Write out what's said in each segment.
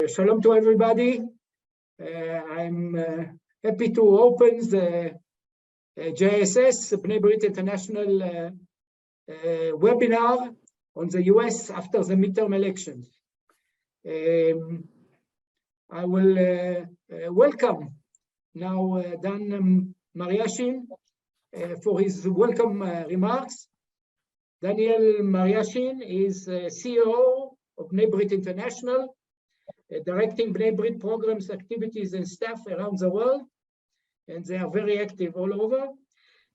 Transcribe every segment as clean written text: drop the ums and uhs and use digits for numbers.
Shalom to everybody. I'm happy to open the JISS Bnei Brit International webinar on the US after the midterm elections. I will welcome now Dan Mariaschin for his welcome remarks. Daniel Mariaschin is CEO of Bnei Brit International, directing Bnei Brit programs, activities, and staff around the world, and they are very active all over.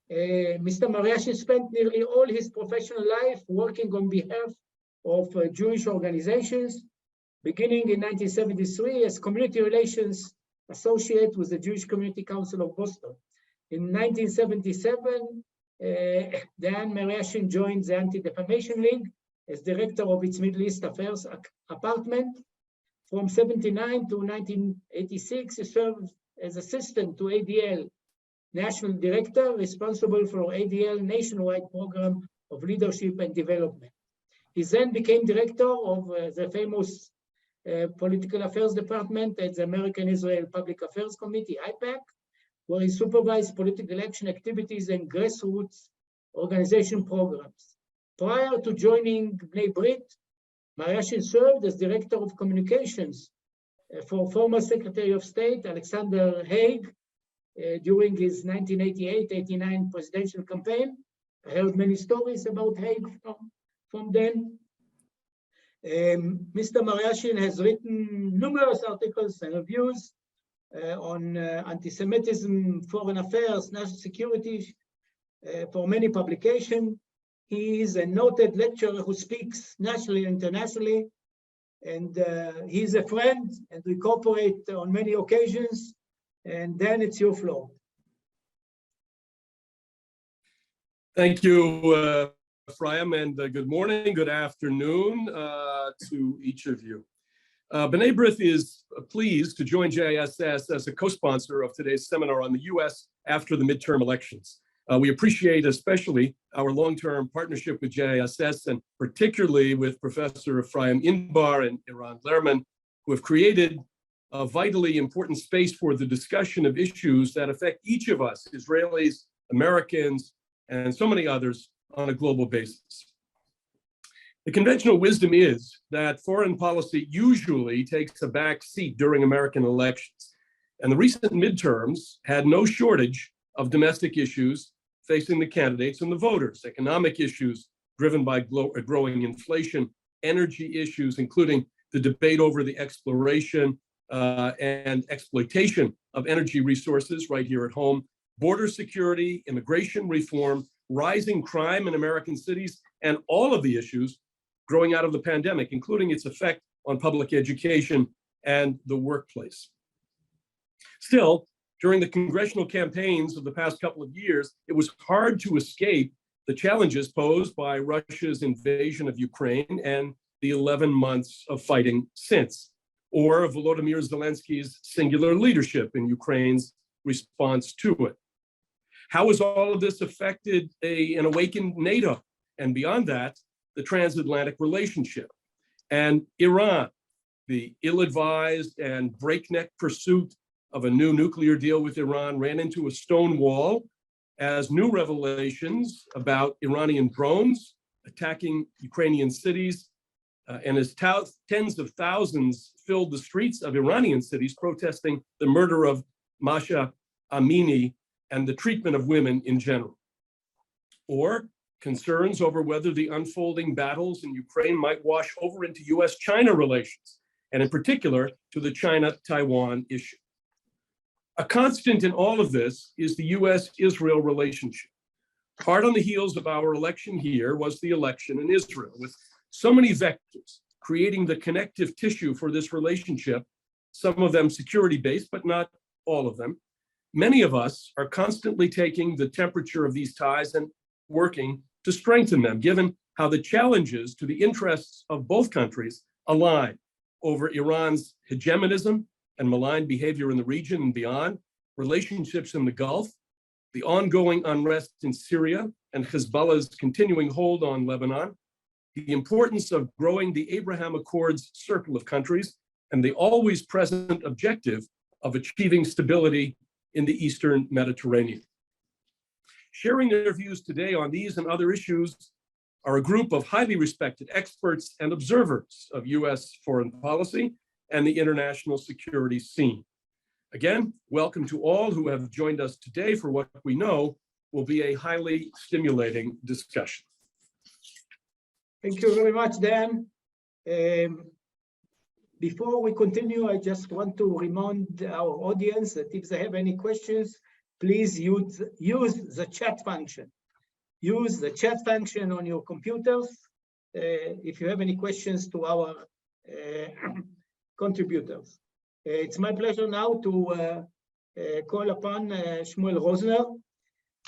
Mr. Mariaschin spent nearly all his professional life working on behalf of Jewish organizations, beginning in 1973 as Community Relations Associate with the Jewish Community Council of Boston. In 1977, Dan Mariaschin joined the Anti-Defamation League as director of its Middle East Affairs Department. From 1979 to 1986, he served as assistant to ADL National Director, responsible for ADL nationwide program of leadership and development. He then became director of the famous Political Affairs Department at the American Israel Public Affairs Committee, IPAC, where he supervised political action activities and grassroots organization programs. Prior to joining Bnei Brit, Mariaschin served as Director of Communications for former Secretary of State Alexander Haig during his 1988-89 presidential campaign. I heard many stories about Haig from then. Mr. Mariaschin has written numerous articles and reviews on anti-Semitism, foreign affairs, national security for many publications. He is a noted lecturer who speaks nationally and internationally, and he's a friend, and we cooperate on many occasions. And then it's your floor. Thank you, Efraim, and good morning, good afternoon to each of you. Bnei Brit is pleased to join JISS as a co-sponsor of today's seminar on the US after the midterm elections. We appreciate especially our long-term partnership with JISS, and particularly with Professor Efraim Inbar and Eran Lerman, who have created a vitally important space for the discussion of issues that affect each of us, Israelis, Americans, and so many others on a global basis. The conventional wisdom is that foreign policy usually takes a back seat during American elections, and the recent midterms had no shortage of domestic issues facing the candidates and the voters: economic issues driven by growing inflation, energy issues, including the debate over the exploration and exploitation of energy resources right here at home, border security, immigration reform, rising crime in American cities, and all of the issues growing out of the pandemic, including its effect on public education and the workplace. Still, during the congressional campaigns of the past couple of years, it was hard to escape the challenges posed by Russia's invasion of Ukraine and the 11 months of fighting since, or Volodymyr Zelensky's singular leadership in Ukraine's response to it. How has all of this affected an awakened NATO, and beyond that, the transatlantic relationship? And Iran, the ill-advised and breakneck pursuit of a new nuclear deal with Iran, ran into a stone wall as new revelations about Iranian drones attacking Ukrainian cities and as tens of thousands filled the streets of Iranian cities protesting the murder of Masha Amini and the treatment of women in general. Or concerns over whether the unfolding battles in Ukraine might wash over into US-China relations, and in particular to the China-Taiwan issue. A constant in all of this is the US-Israel relationship. Hard on the heels of our election here was the election in Israel, with so many vectors creating the connective tissue for this relationship, some of them security-based, but not all of them. Many of us are constantly taking the temperature of these ties and working to strengthen them, given how the challenges to the interests of both countries align over Iran's hegemonism and malign behavior in the region and beyond, relationships in the Gulf, the ongoing unrest in Syria, and Hezbollah's continuing hold on Lebanon, the importance of growing the Abraham Accords circle of countries, and the always present objective of achieving stability in the Eastern Mediterranean. Sharing their views today on these and other issues are a group of highly respected experts and observers of US foreign policy and the international security scene. Again, welcome to all who have joined us today for what we know will be a highly stimulating discussion. Thank you very much, Dan. Before we continue, I just want to remind our audience that if they have any questions, please use the chat function. Use the chat function on your computers if you have any questions to our contributors. It's my pleasure now to call upon Shmuel Rosner,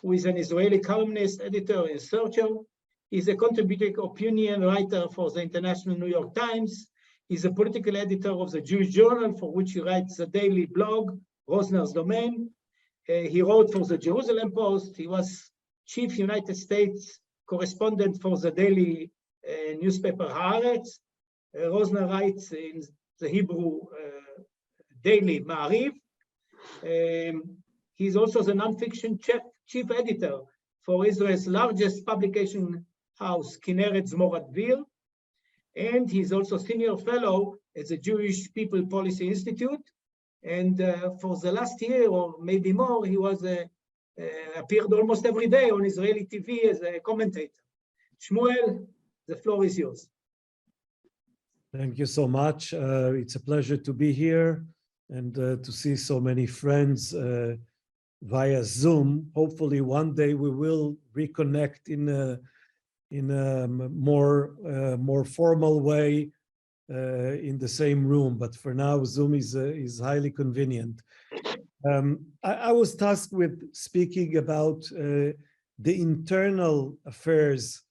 who is an Israeli columnist, editor, and researcher. He's a contributing opinion writer for the International New York Times. He's a political editor of the Jewish Journal, for which he writes the daily blog, Rosner's Domain. He wrote for the Jerusalem Post. He was chief United States correspondent for the daily newspaper Haaretz. Rosner writes in the Hebrew daily Ma'ariv. He's also the nonfiction chief editor for Israel's largest publication house, Kinneret Zmorat Dvir. And he's also senior fellow at the Jewish People Policy Institute. And for the last year, or maybe more, he was appeared almost every day on Israeli TV as a commentator. Shmuel, the floor is yours. Thank you so much. It's a pleasure to be here and to see so many friends via Zoom. Hopefully one day we will reconnect in a more formal way in the same room, but for now Zoom is highly convenient. I was tasked with speaking about the internal affairs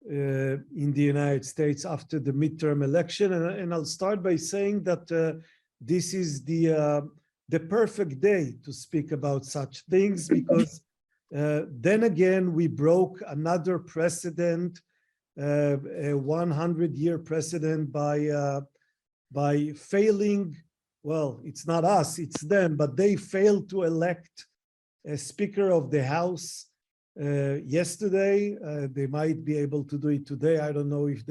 in the United States after the midterm election, and I'll start by saying that this is the perfect day to speak about such things, because then again we broke another precedent, a 100-year precedent by failing. Well, it's not us, it's them, but they failed to elect a Speaker of the House yesterday. They might be able to do it today. I don't know if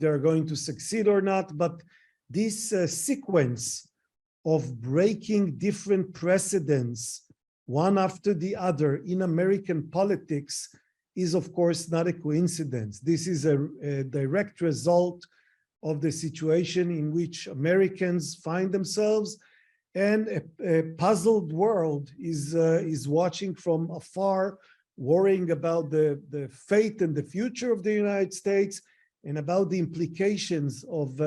they're going to succeed or not. But this sequence of breaking different precedents, one after the other, in American politics is, of course, not a coincidence. This is a direct result of the situation in which Americans find themselves, and a puzzled world is watching from afar, worrying about the fate and the future of the United States, and about the implications of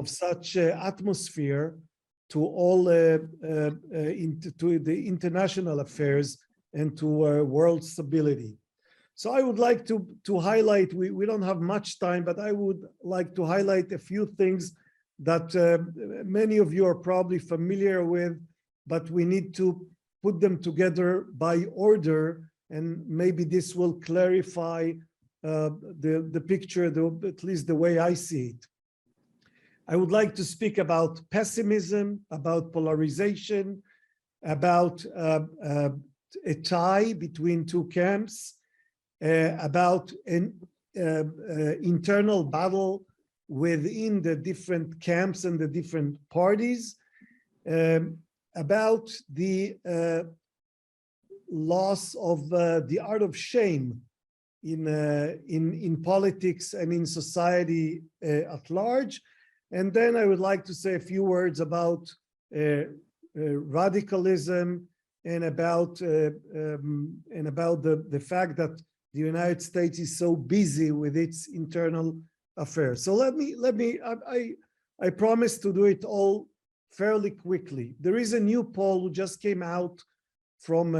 such atmosphere to all to the international affairs and to world stability. So I would like to highlight, we don't have much time, but I would like to highlight a few things that many of you are probably familiar with, but we need to put them together by order, and maybe this will clarify the picture, at least the way I see it. I would like to speak about pessimism, about polarization, about a tie between two camps, about an internal battle within the different camps and the different parties, about the loss of the art of shame in politics and in society at large. And then I would like to say a few words about radicalism and about the fact that the United States is so busy with its internal affairs. So I promise to do it all fairly quickly. There is a new poll who just came out from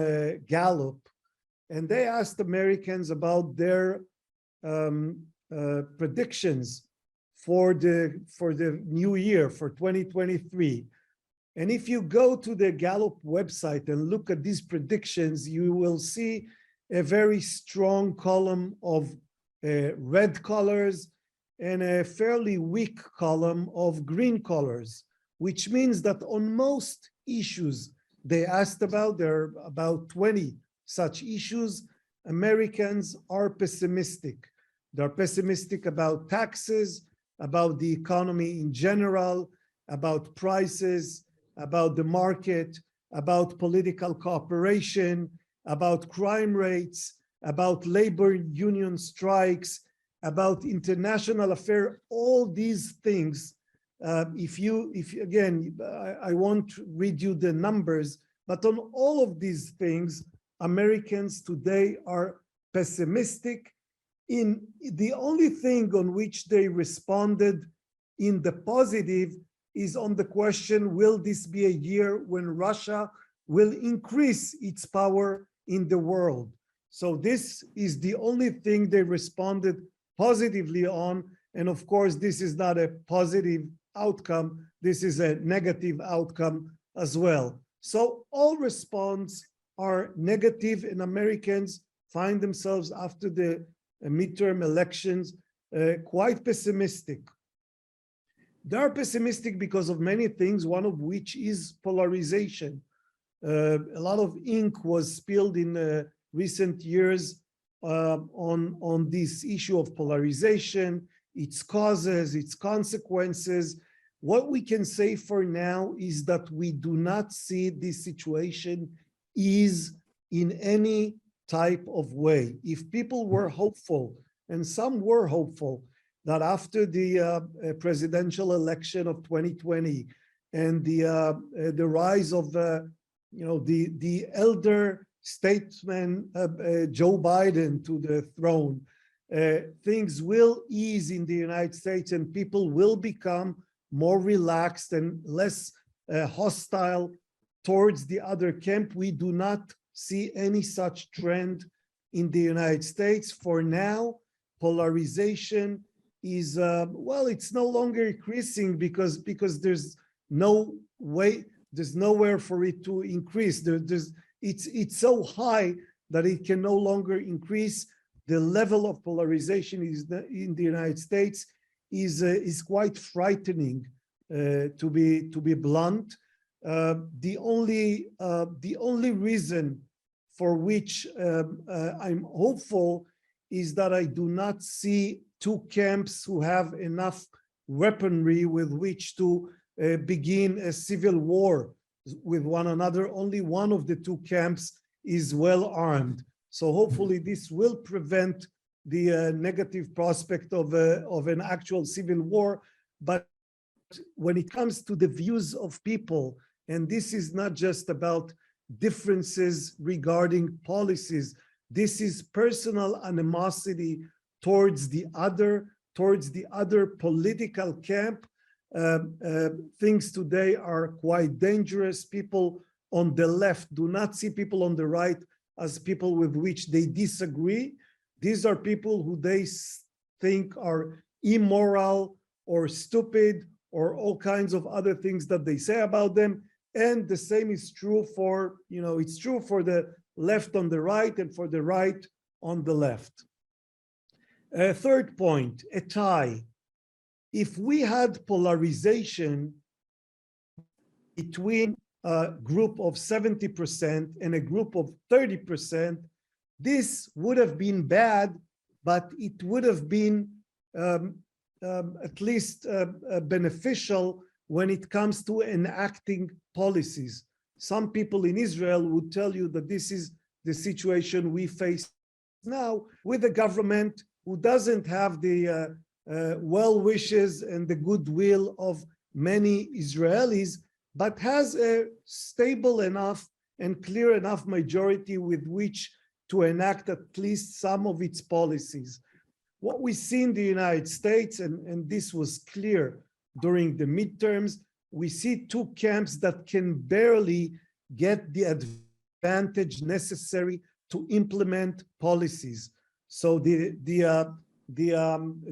Gallup, and they asked Americans about their predictions for the new year, for 2023. And if you go to the Gallup website and look at these predictions, you will see a very strong column of red colors and a fairly weak column of green colors, which means that on most issues they asked about, there are about 20 such issues, Americans are pessimistic. They're pessimistic about taxes, about the economy in general, about prices, about the market, about political cooperation, about crime rates, about labor union strikes, about international affairs, all these things. If you again, I won't read you the numbers, but on all of these things, Americans today are pessimistic. In the only thing on which they responded in the positive is on the question, will this be a year when Russia will increase its power in the world? So this is the only thing they responded positively on. And of course, this is not a positive outcome. This is a negative outcome as well. So all responses are negative, and Americans find themselves after the midterm elections quite pessimistic. They are pessimistic because of many things, one of which is polarization. A lot of ink was spilled in recent years on this issue of polarization, its causes, its consequences. What we can say for now is that we do not see this situation ease in any type of way. If people were hopeful, and some were hopeful, that after the presidential election of 2020 and the rise of the elder statesman Joe Biden to the throne, things will ease in the United States and people will become more relaxed and less hostile towards the other camp. We do not see any such trend in the United States. For now, polarization is, well, it's no longer increasing because there's no way, there's nowhere for it to increase. It's so high that it can no longer increase. The level of polarization in the United States is quite frightening, to be blunt. The only reason for which I'm hopeful is that I do not see two camps who have enough weaponry with which to begin a civil war with one another. Only one of the two camps is well armed. So hopefully this will prevent the negative prospect of an actual civil war. But when it comes to the views of people, and this is not just about differences regarding policies, this is personal animosity towards the other political camp. Things today are quite dangerous. People on the left do not see people on the right as people with which they disagree. These are people who they think are immoral or stupid or all kinds of other things that they say about them. And the same is true for, it's true for the left on the right and for the right on the left. Third point, a tie. If we had polarization between a group of 70% and a group of 30%, this would have been bad, but it would have been at least beneficial when it comes to enacting policies. Some people in Israel would tell you that this is the situation we face now with a government who doesn't have the well wishes and the goodwill of many Israelis, but has a stable enough and clear enough majority with which to enact at least some of its policies. What we see in the United States, and this was clear during the midterms, we see two camps that can barely get the advantage necessary to implement policies. So the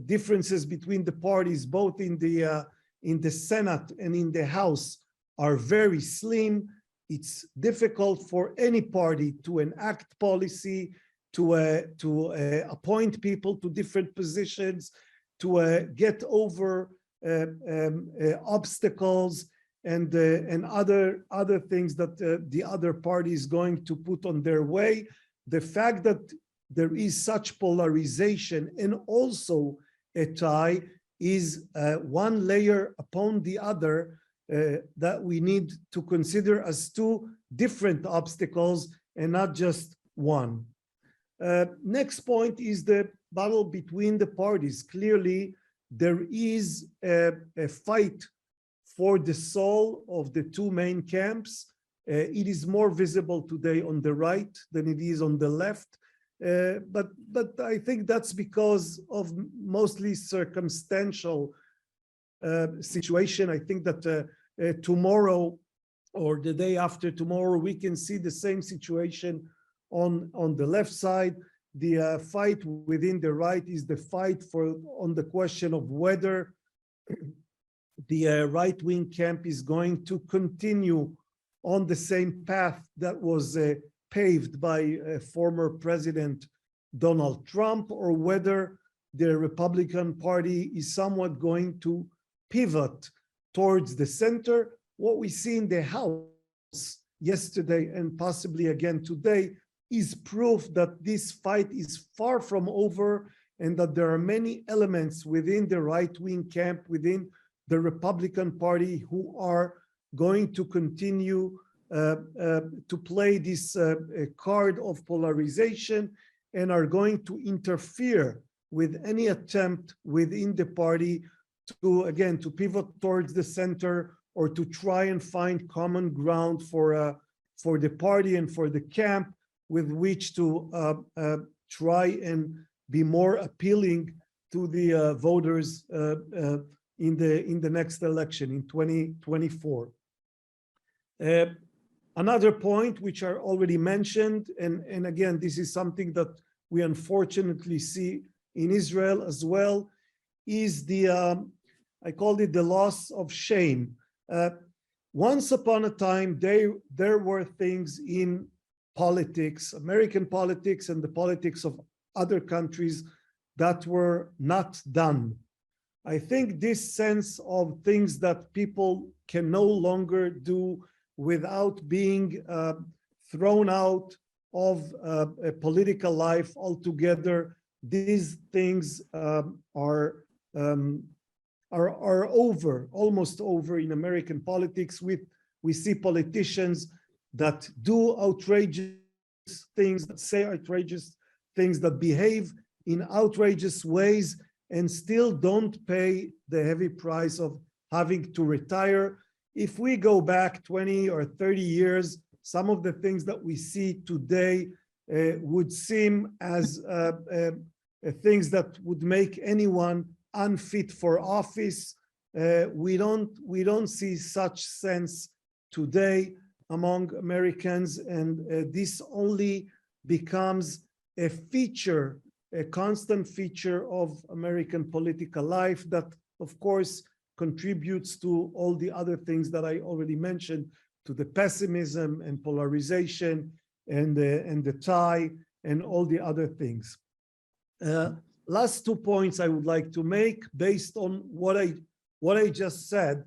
differences between the parties, both in the Senate and in the House, are very slim. It's difficult for any party to enact policy, to appoint people to different positions, get over obstacles and other things that the other party is going to put on their way. The fact that there is such polarization and also a tie is one layer upon the other that we need to consider as two different obstacles and not just one. Next point is the battle between the parties. Clearly, there is a fight for the soul of the two main camps. It is more visible today on the right than it is on the left. But I think that's because of mostly circumstantial situation. I think that tomorrow or the day after tomorrow, we can see the same situation on the left side. The fight within the right is the fight on the question of whether the right-wing camp is going to continue on the same path that was paved by former President Donald Trump, or whether the Republican Party is somewhat going to pivot towards the center. What we see in the House yesterday and possibly again today is proof that this fight is far from over, and that there are many elements within the right-wing camp, within the Republican Party, who are going to continue to play this card of polarization and are going to interfere with any attempt within the party to, again, to pivot towards the center or to try and find common ground for the party and for the camp with which to try and be more appealing to the voters in the next election in 2024. Another point which I already mentioned, and again, this is something that we unfortunately see in Israel as well, is the, I called it the loss of shame. Once upon a time, there were things in politics, American politics and the politics of other countries, that were not done. I think this sense of things that people can no longer do without being thrown out of a political life altogether, these things are over, almost over in American politics. We see politicians that do outrageous things, that say outrageous things, that behave in outrageous ways, and still don't pay the heavy price of having to retire. If we go back 20 or 30 years, some of the things that we see today would seem as things that would make anyone unfit for office. We don't see such sense today among Americans, and this only becomes a feature, a constant feature of American political life that, of course, contributes to all the other things that I already mentioned, to the pessimism and polarization and the tie and all the other things. Last 2 points I would like to make based on what I just said.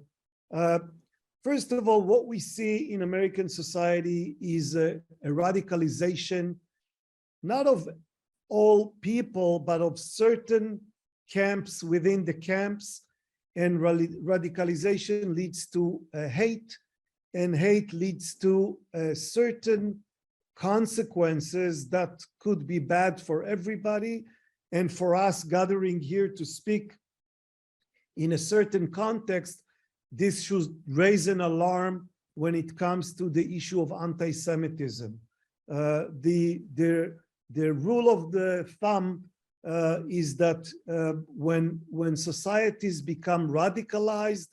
First of all, what we see in American society is a radicalization, not of all people, but of certain camps within the camps. And radicalization leads to hate, and hate leads to certain consequences that could be bad for everybody. And for us gathering here to speak in a certain context, this should raise an alarm when it comes to the issue of anti-Semitism. The rule of the thumb is that when societies become radicalized,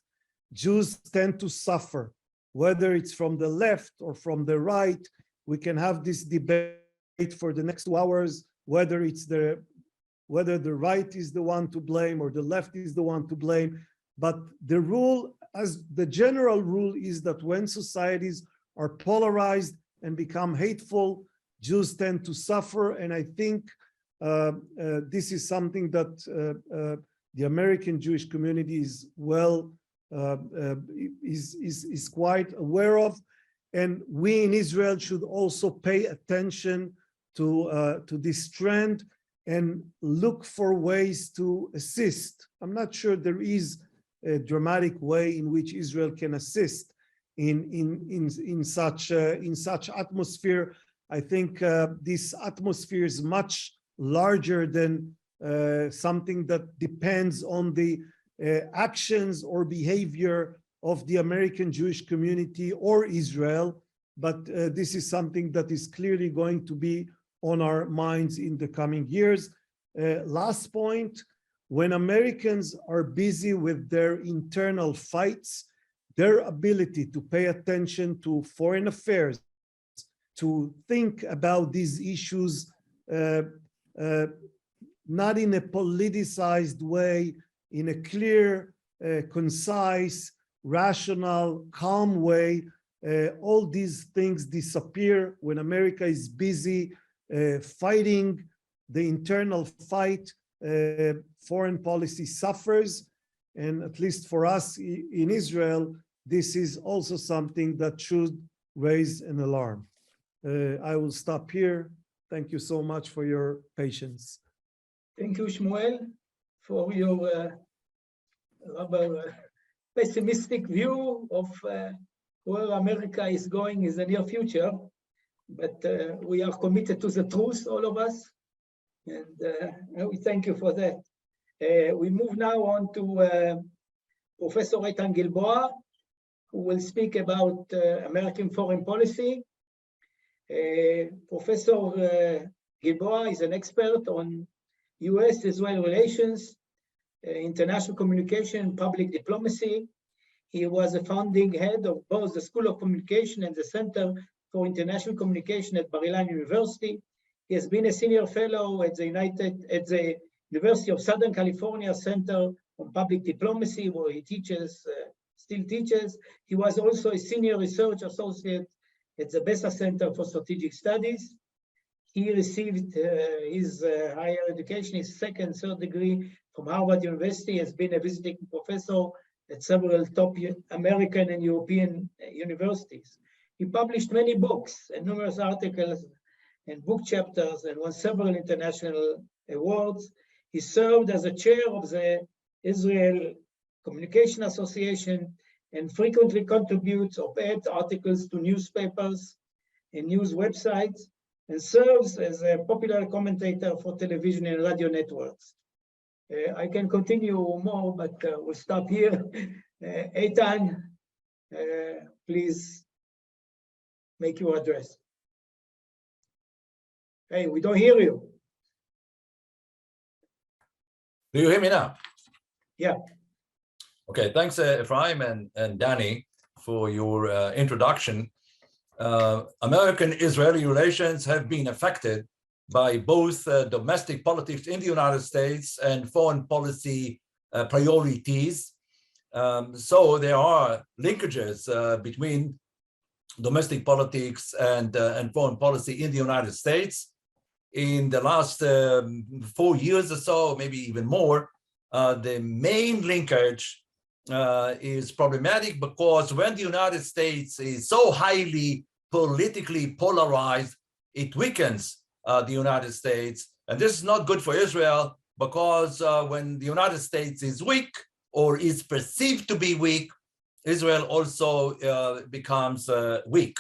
Jews tend to suffer, whether it's from the left or from the right. We can have this debate for the next 2 hours, whether the right is the one to blame or the left is the one to blame. But the rule, as the general rule, is that when societies are polarized and become hateful, Jews tend to suffer. And I think this is something that the American Jewish community is is quite aware of, and we in Israel should also pay attention to this trend and look for ways to assist. I'm not sure there is a dramatic way in which Israel can assist in such atmosphere. I think this atmosphere is much larger than something that depends on the actions or behavior of the American Jewish community or Israel, but this is something that is clearly going to be on our minds in the coming years. Last point, when Americans are busy with their internal fights, their ability to pay attention to foreign affairs, to think about these issues not in a politicized way, in a clear, concise, rational, calm way, all these things disappear when America is busy fighting the internal fight. Foreign policy suffers, and at least for us in Israel, this is also something that should raise an alarm. I will stop here. Thank you so much for your patience. Thank you, Shmuel, for your rather pessimistic view of where America is going in the near future. But we are committed to the truth, all of us, and we thank you for that. We move now on to Professor Eytan Gilboa, who will speak about American foreign policy. Professor Gilboa is an expert on US-Israel relations, international communication, public diplomacy. He was a founding head of both the School of Communication and the Center for International Communication at Bar-Ilan University. He has been a senior fellow at the University of Southern California Center on Public Diplomacy, where he teaches, still teaches. He was also a senior research associate at the Bessa Center for Strategic Studies. He received his higher education, his second, third degree from Harvard University, has been a visiting professor at several top American and European universities. He published many books and numerous articles and book chapters and won several international awards. He served as a chair of the Israel Communication Association and frequently contributes op-ed articles to newspapers and news websites, and serves as a popular commentator for television and radio networks. I can continue more, but we'll stop here. Eytan, please make your address. Hey, we don't hear you. Do you hear me now? Yeah. Okay, thanks Efraim and Danny for your introduction. American-Israeli relations have been affected by both domestic politics in the United States and foreign policy priorities. So there are linkages between domestic politics and foreign policy in the United States. In the last 4 years or so, maybe even more, the main linkage is problematic because when the United States is so highly politically polarized, it weakens the United States. And this is not good for Israel because when the United States is weak or is perceived to be weak, Israel also becomes weak.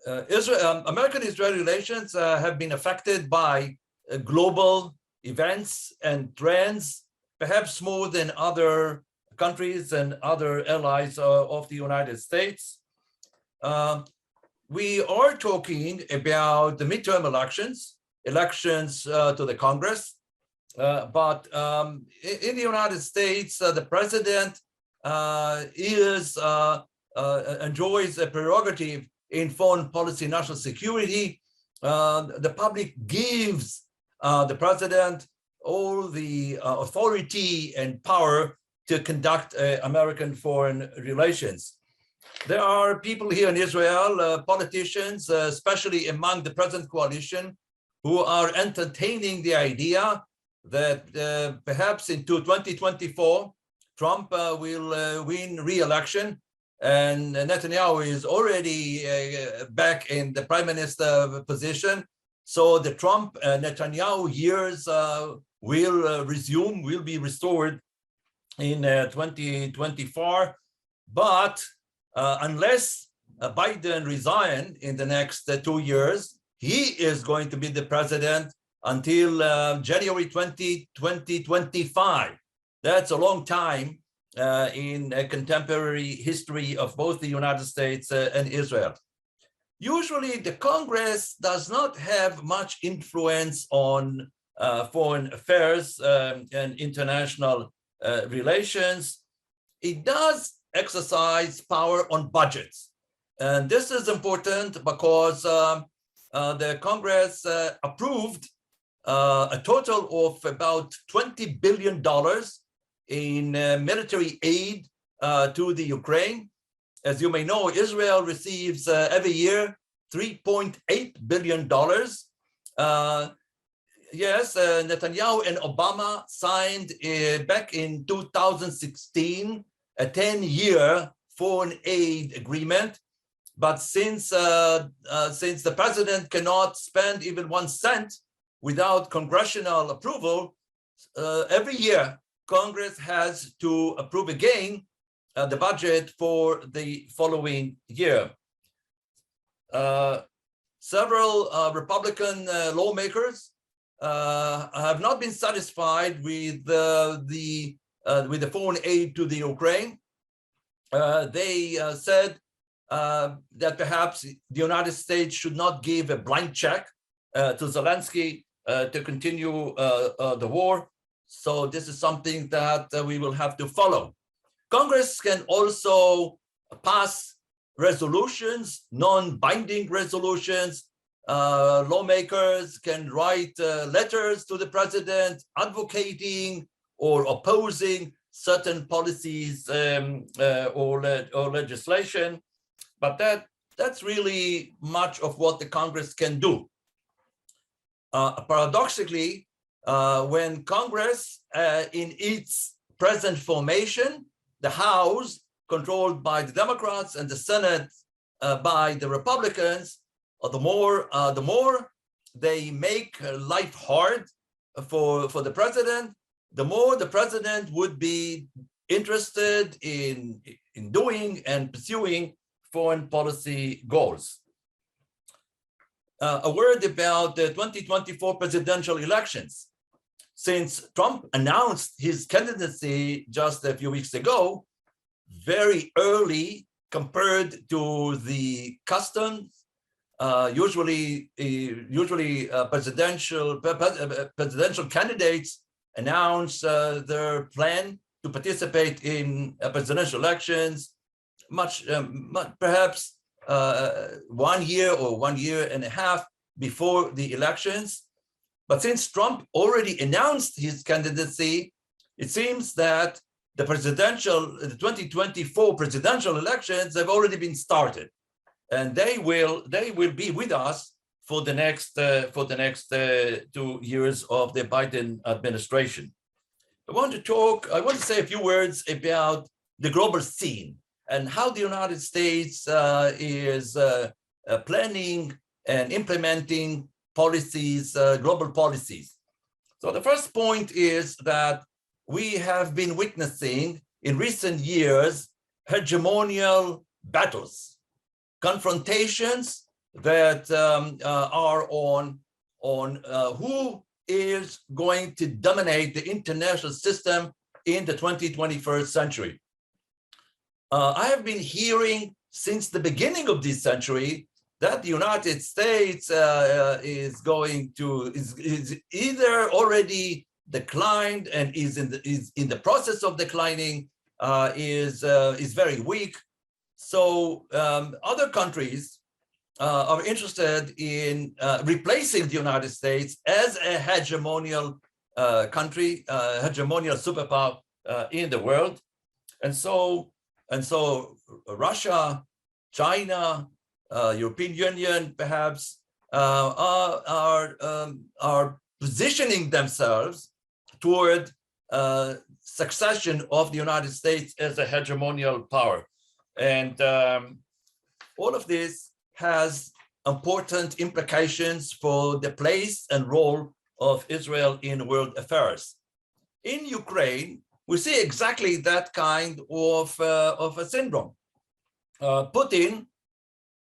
American-Israeli relations have been affected by global events and trends, perhaps more than other countries and other allies of the United States. We are talking about the midterm elections to the Congress, but in the United States, the president enjoys a prerogative in foreign policy, national security. The public gives the president all the authority and power to conduct American foreign relations. There are people here in Israel, politicians, especially among the present coalition, who are entertaining the idea that perhaps into 2024, Trump will win re-election, and Netanyahu is already back in the prime minister position. So the Trump-Netanyahu years will be restored in 2024. But unless Biden resigns in the next 2 years, he is going to be the president until January 2025. That's a long time in contemporary history of both the United States and Israel. Usually, the Congress does not have much influence on foreign affairs and international relations. It does exercise power on budgets. And this is important because the Congress approved a total of about $20 billion in military aid to the Ukraine. As you may know, Israel receives every year $3.8 billion. Yes, Netanyahu and Obama signed back in 2016 a 10-year foreign aid agreement. But since the president cannot spend even 1 cent without congressional approval, every year Congress has to approve again the budget for the following year. Several Republican lawmakers have not been satisfied with the foreign aid to the Ukraine. They said that perhaps the United States should not give a blank check to Zelensky to continue the war. So this is something that we will have to follow. Congress can also pass resolutions, non-binding resolutions. Lawmakers can write letters to the president advocating or opposing certain policies or legislation. But that's really much of what the Congress can do. Paradoxically, when Congress, in its present formation, the House controlled by the Democrats and the Senate by the Republicans, the more they make life hard for the president, the more the president would be interested in doing and pursuing foreign policy goals. A word about the 2024 presidential elections. Since Trump announced his candidacy just a few weeks ago, very early compared to the customs, usually presidential candidates announce their plan to participate in presidential elections perhaps 1 year or 1.5 years before the elections. But since Trump already announced his candidacy, it seems that the 2024 presidential elections have already been started, and they will be with us for the next 2 years of the Biden administration. I want to say a few words about the global scene and how the United States is planning and implementing policies, global policies. So the first point is that we have been witnessing in recent years hegemonial battles, confrontations that are on who is going to dominate the international system in the 2021st century. I have been hearing since the beginning of this century that the United States is either already declined and is in the process of declining, is very weak. So other countries are interested in replacing the United States as a hegemonial country, hegemonial superpower in the world, and so Russia, China, European Union, perhaps are positioning themselves toward succession of the United States as a hegemonial power. And all of this has important implications for the place and role of Israel in world affairs. In Ukraine, we see exactly that kind of a syndrome. Putin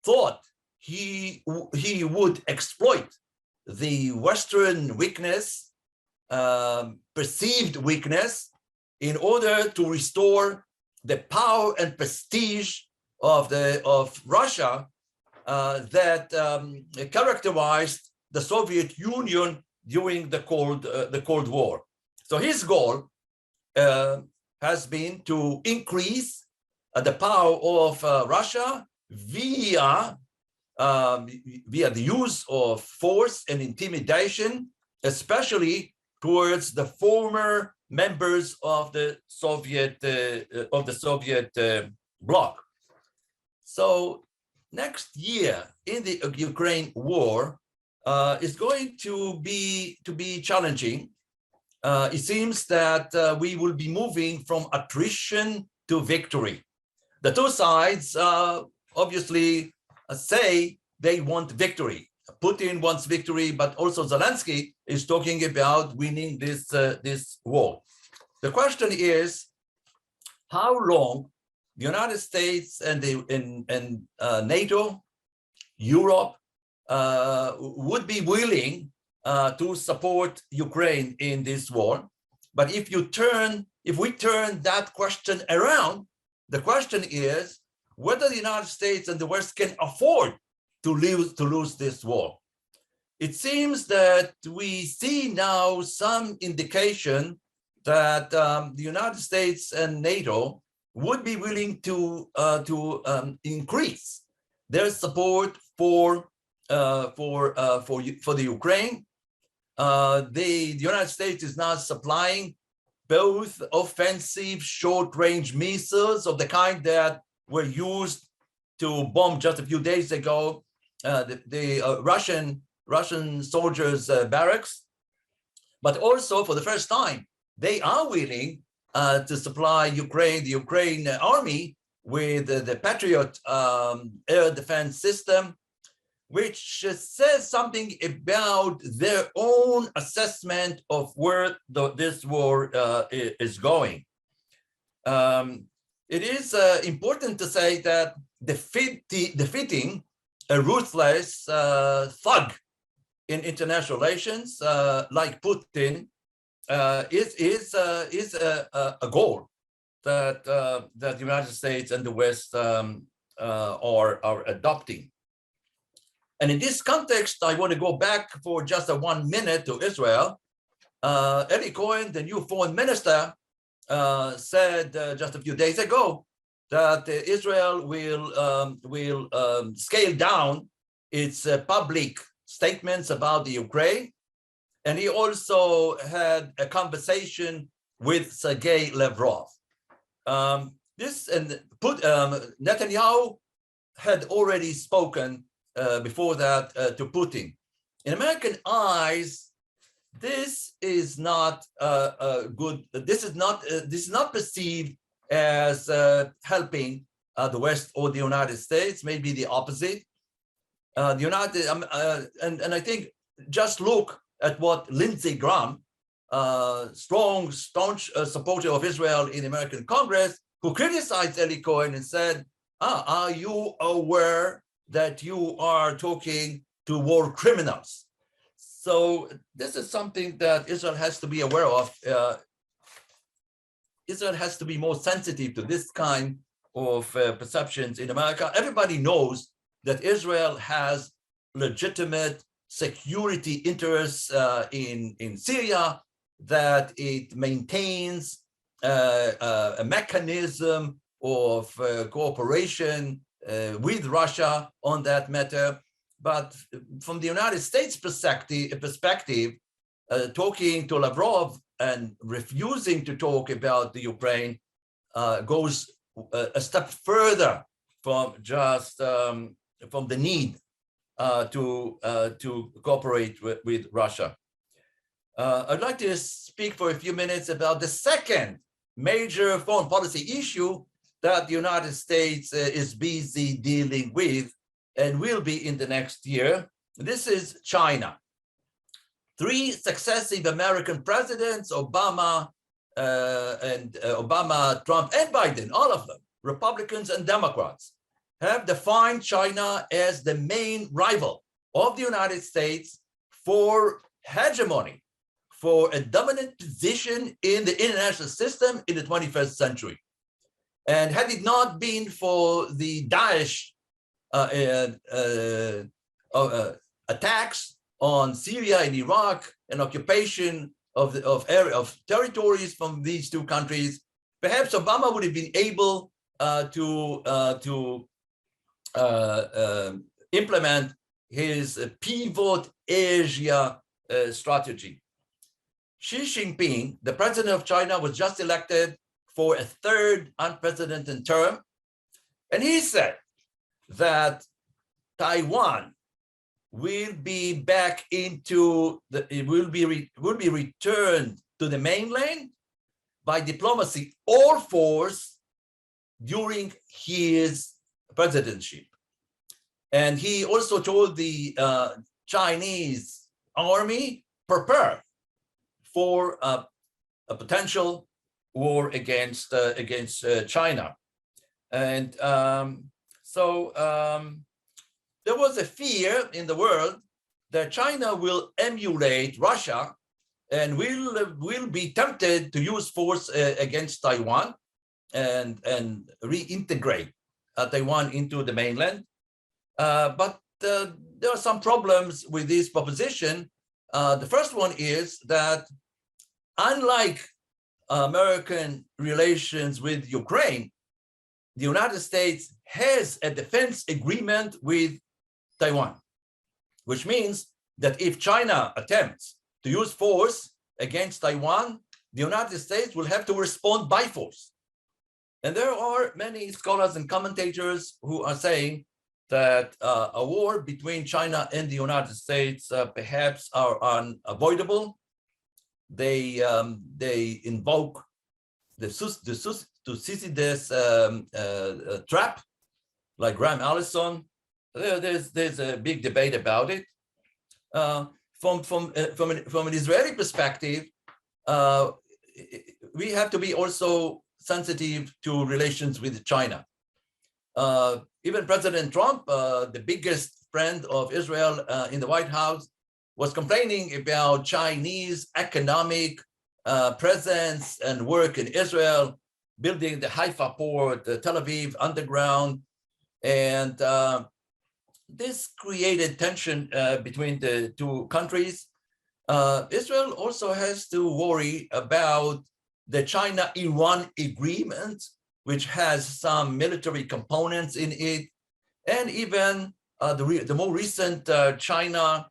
thought he would exploit the Western weakness, perceived weakness, in order to restore the power and prestige of Russia that characterized the Soviet Union during the Cold War. So his goal has been to increase the power of Russia via the use of force and intimidation, especially towards the former members of the Soviet bloc. So next year in the Ukraine war is going to be challenging. It seems that we will be moving from attrition to victory. The two sides obviously say they want victory. Putin wants victory, but also Zelensky is talking about winning this war. The question is, how long the United States and NATO, Europe, would be willing to support Ukraine in this war? But if we turn that question around, the question is whether the United States and the West can afford to lose this war. It seems that we see now some indication that the United States and NATO would be willing to increase their support for the Ukraine. The United States is now supplying both offensive short-range missiles of the kind that were used to bomb just a few days ago the Russian soldiers' barracks, but also for the first time they are willing to supply the Ukraine army with the Patriot air defense system, which says something about their own assessment of where this war is going. It is important to say that defeating a ruthless thug in international relations like Putin is a goal that the United States and the West are adopting. And in this context, I want to go back for just 1 minute to Israel. Eli Cohen, the new foreign minister, said just a few days ago that Israel will scale down its public statements about the Ukraine. And he also had a conversation with Sergei Lavrov. Netanyahu had already spoken before that to Putin. In American eyes, this is not good. This is not perceived as helping the West or the United States. Maybe the opposite. And I think just look at what Lindsey Graham, staunch supporter of Israel in the American Congress, who criticized Eli Cohen and said, "Are you aware that you are talking to war criminals?" So this is something that Israel has to be aware of. Israel has to be more sensitive to this kind of perceptions in America. Everybody knows that Israel has legitimate security interests in Syria, that it maintains a mechanism of cooperation with Russia on that matter. But from the United States perspective, talking to Lavrov and refusing to talk about the Ukraine goes a step further from just from the need to cooperate with Russia. I'd like to speak for a few minutes about the second major foreign policy issue that the United States is busy dealing with and will be in the next year. This is China. 3 successive American presidents, Obama, Trump, and Biden, all of them, Republicans and Democrats, have defined China as the main rival of the United States for hegemony, for a dominant position in the international system in the 21st century. And had it not been for the Daesh attacks on Syria and Iraq and occupation of territories from these 2 countries, perhaps Obama would have been able to implement his pivot Asia strategy. Xi Jinping, the president of China, was just elected for a 3rd unprecedented term, and he said that Taiwan will be back into it will be returned to the mainland by diplomacy or force during his presidency. And he also told the Chinese army, prepare for a potential war against China. And there was a fear in the world that China will emulate Russia and will be tempted to use force against Taiwan and reintegrate Taiwan into the mainland. But there are some problems with this proposition. The first one is that unlike American relations with Ukraine, the United States has a defense agreement with Taiwan, which means that if China attempts to use force against Taiwan, the United States will have to respond by force. And there are many scholars and commentators who are saying that a war between China and the United States perhaps are unavoidable. They invoke the Thucydides trap, like Graham Allison. There's a big debate about it. From an Israeli perspective, we have to be also sensitive to relations with China. Even President Trump, the biggest friend of Israel in the White House, was complaining about Chinese economic presence and work in Israel, building the Haifa port, the Tel Aviv underground, and this created tension between the 2 countries. Israel also has to worry about the China-Iran agreement, which has some military components in it, and even the more recent China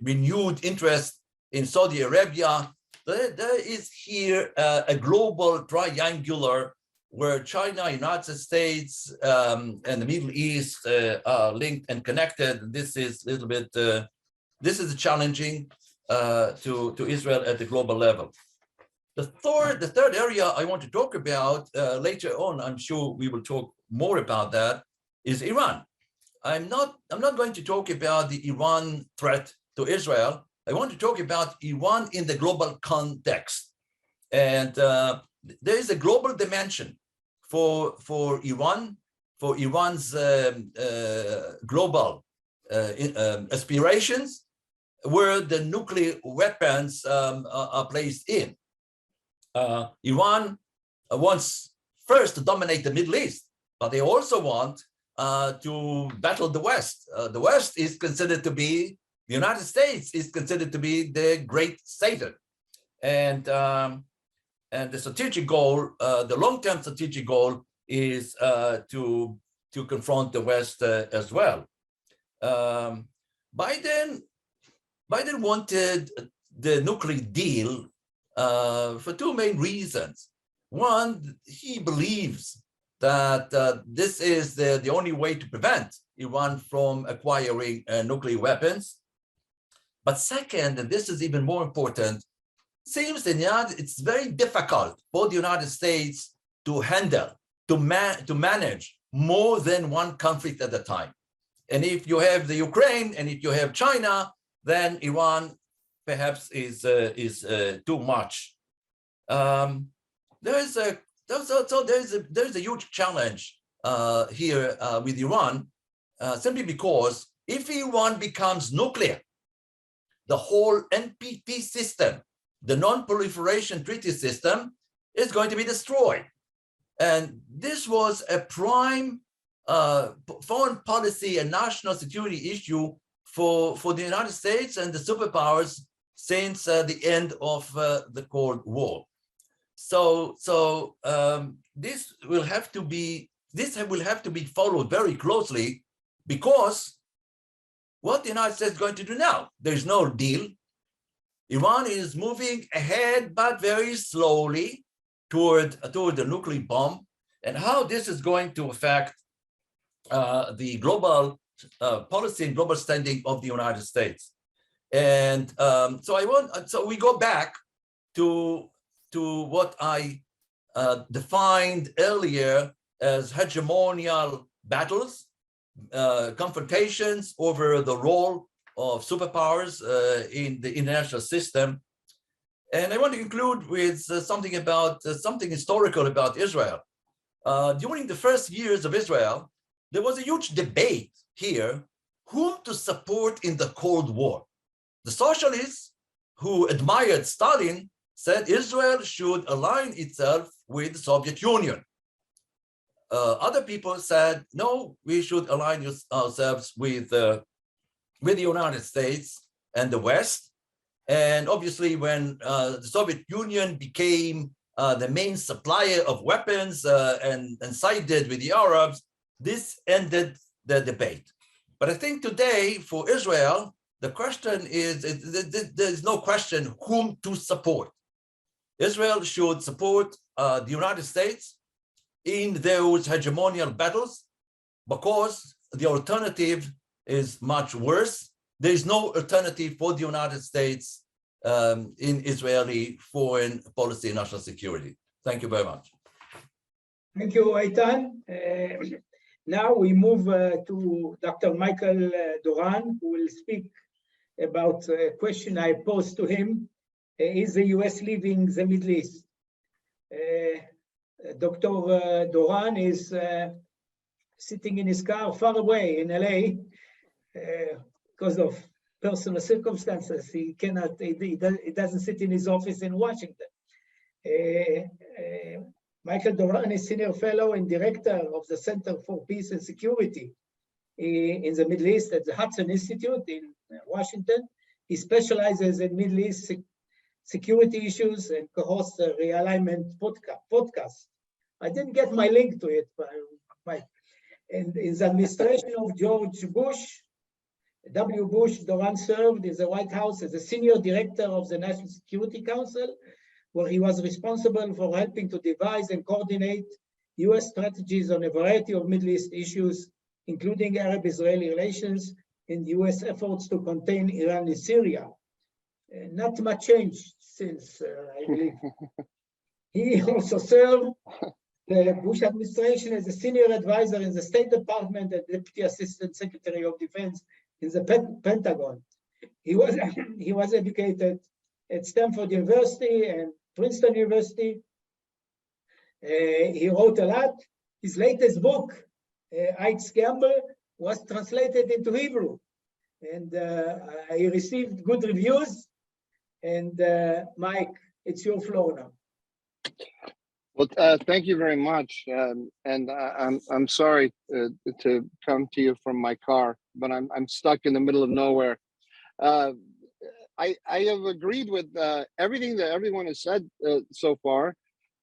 renewed interest in Saudi Arabia. There is here a global triangular where China, United States, and the Middle East are linked and connected. This is a little bit, this is challenging to Israel at the global level. The third area I want to talk about later on, I'm sure we will talk more about that, is Iran. I'm not going to talk about the Iran threat to Israel. I want to talk about Iran in the global context. And there is a global dimension for Iran, for Iran's global aspirations, where the nuclear weapons are placed in. Iran wants first to dominate the Middle East, but they also want to battle the West. The West is considered to be, the United States is considered to be the great Satan. And the strategic goal, the long-term strategic goal is to confront the West as well. Biden wanted the nuclear deal for 2 main reasons. One, he believes that this is the only way to prevent Iran from acquiring nuclear weapons. But second, and this is even more important, seems that it's very difficult for the United States to handle, to manage more than one conflict at a time. And if you have the Ukraine and if you have China, then Iran perhaps is too much. There's a huge challenge here with Iran, simply because if Iran becomes nuclear, the whole NPT system, the non-proliferation treaty system, is going to be destroyed. And this was a prime foreign policy and national security issue for the United States and the superpowers since the end of the Cold War. So this will have to be followed very closely, because what the United States is going to do now? There's no deal. Iran is moving ahead, but very slowly toward the nuclear bomb, and how this is going to affect the global policy and global standing of the United States. And so we go back to what I defined earlier as hegemonial battles, confrontations over the role of superpowers in the international system. And I want to conclude with something historical about Israel. During the first years of Israel, there was a huge debate here whom to support in the Cold War. The socialists who admired Stalin said Israel should align itself with the Soviet Union. Other people said, no, we should align ourselves with the United States and the West. And obviously, when the Soviet Union became the main supplier of weapons and sided with the Arabs, this ended the debate. But I think today for Israel, the question is, there's no question whom to support. Israel should support the United States in those hegemonial battles, because the alternative is much worse. There is no alternative for the United States in Israeli foreign policy and national security. Thank you very much. Thank you, Eytan. Now we move to Dr. Michael Doran, who will speak about a question I posed to him. Is the US leaving the Middle East? Dr. Doran is sitting in his car far away in LA because of personal circumstances. He doesn't sit in his office in Washington. Michael Doran is senior fellow and director of the Center for Peace and Security in the Middle East at the Hudson Institute in Washington. He specializes in Middle East security issues and co-hosts a realignment podcast. I didn't get my link to it, Mike. And in the administration of George Bush, W. Bush, Doran served in the White House as a senior director of the National Security Council, where he was responsible for helping to devise and coordinate US strategies on a variety of Middle East issues, including Arab-Israeli relations and US efforts to contain Iran in Syria. Not much changed since, I believe. He also served the Bush administration as a senior advisor in the State Department and Deputy Assistant Secretary of Defense in the Pentagon. He was educated at Stanford University and Princeton University. He wrote a lot. His latest book, Eytan Gamble, was translated into Hebrew, and he received good reviews. And Mike, it's your floor now. Well, thank you very much, and I'm sorry to come to you from my car, but I'm stuck in the middle of nowhere. I have agreed with everything that everyone has said so far,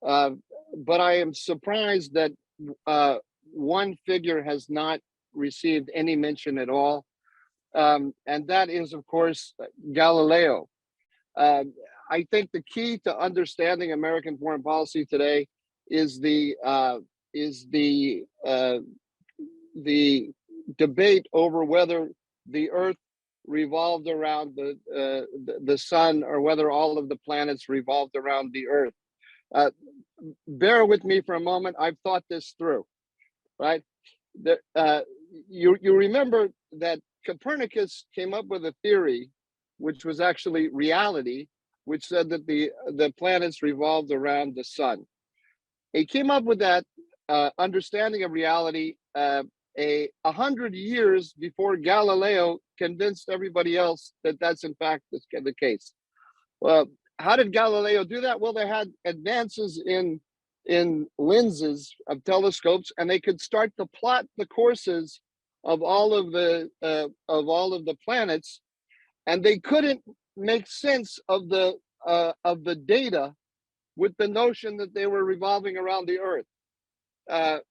but I am surprised that one figure has not received any mention at all, and that is, of course, Galileo. I think the key to understanding American foreign policy today is the debate over whether the Earth revolved around the sun, or whether all of the planets revolved around the Earth. Bear with me for a moment. I've thought this through, right? You remember that Copernicus came up with a theory, which was actually reality, which said that the planets revolved around the sun. He came up with that understanding of reality 100 years before Galileo convinced everybody else that that's in fact the case. Well, how did Galileo do that? Well, they had advances in lenses of telescopes, and they could start to plot the courses of all of the planets, and they couldn't make sense of the data with the notion that they were revolving around the Earth.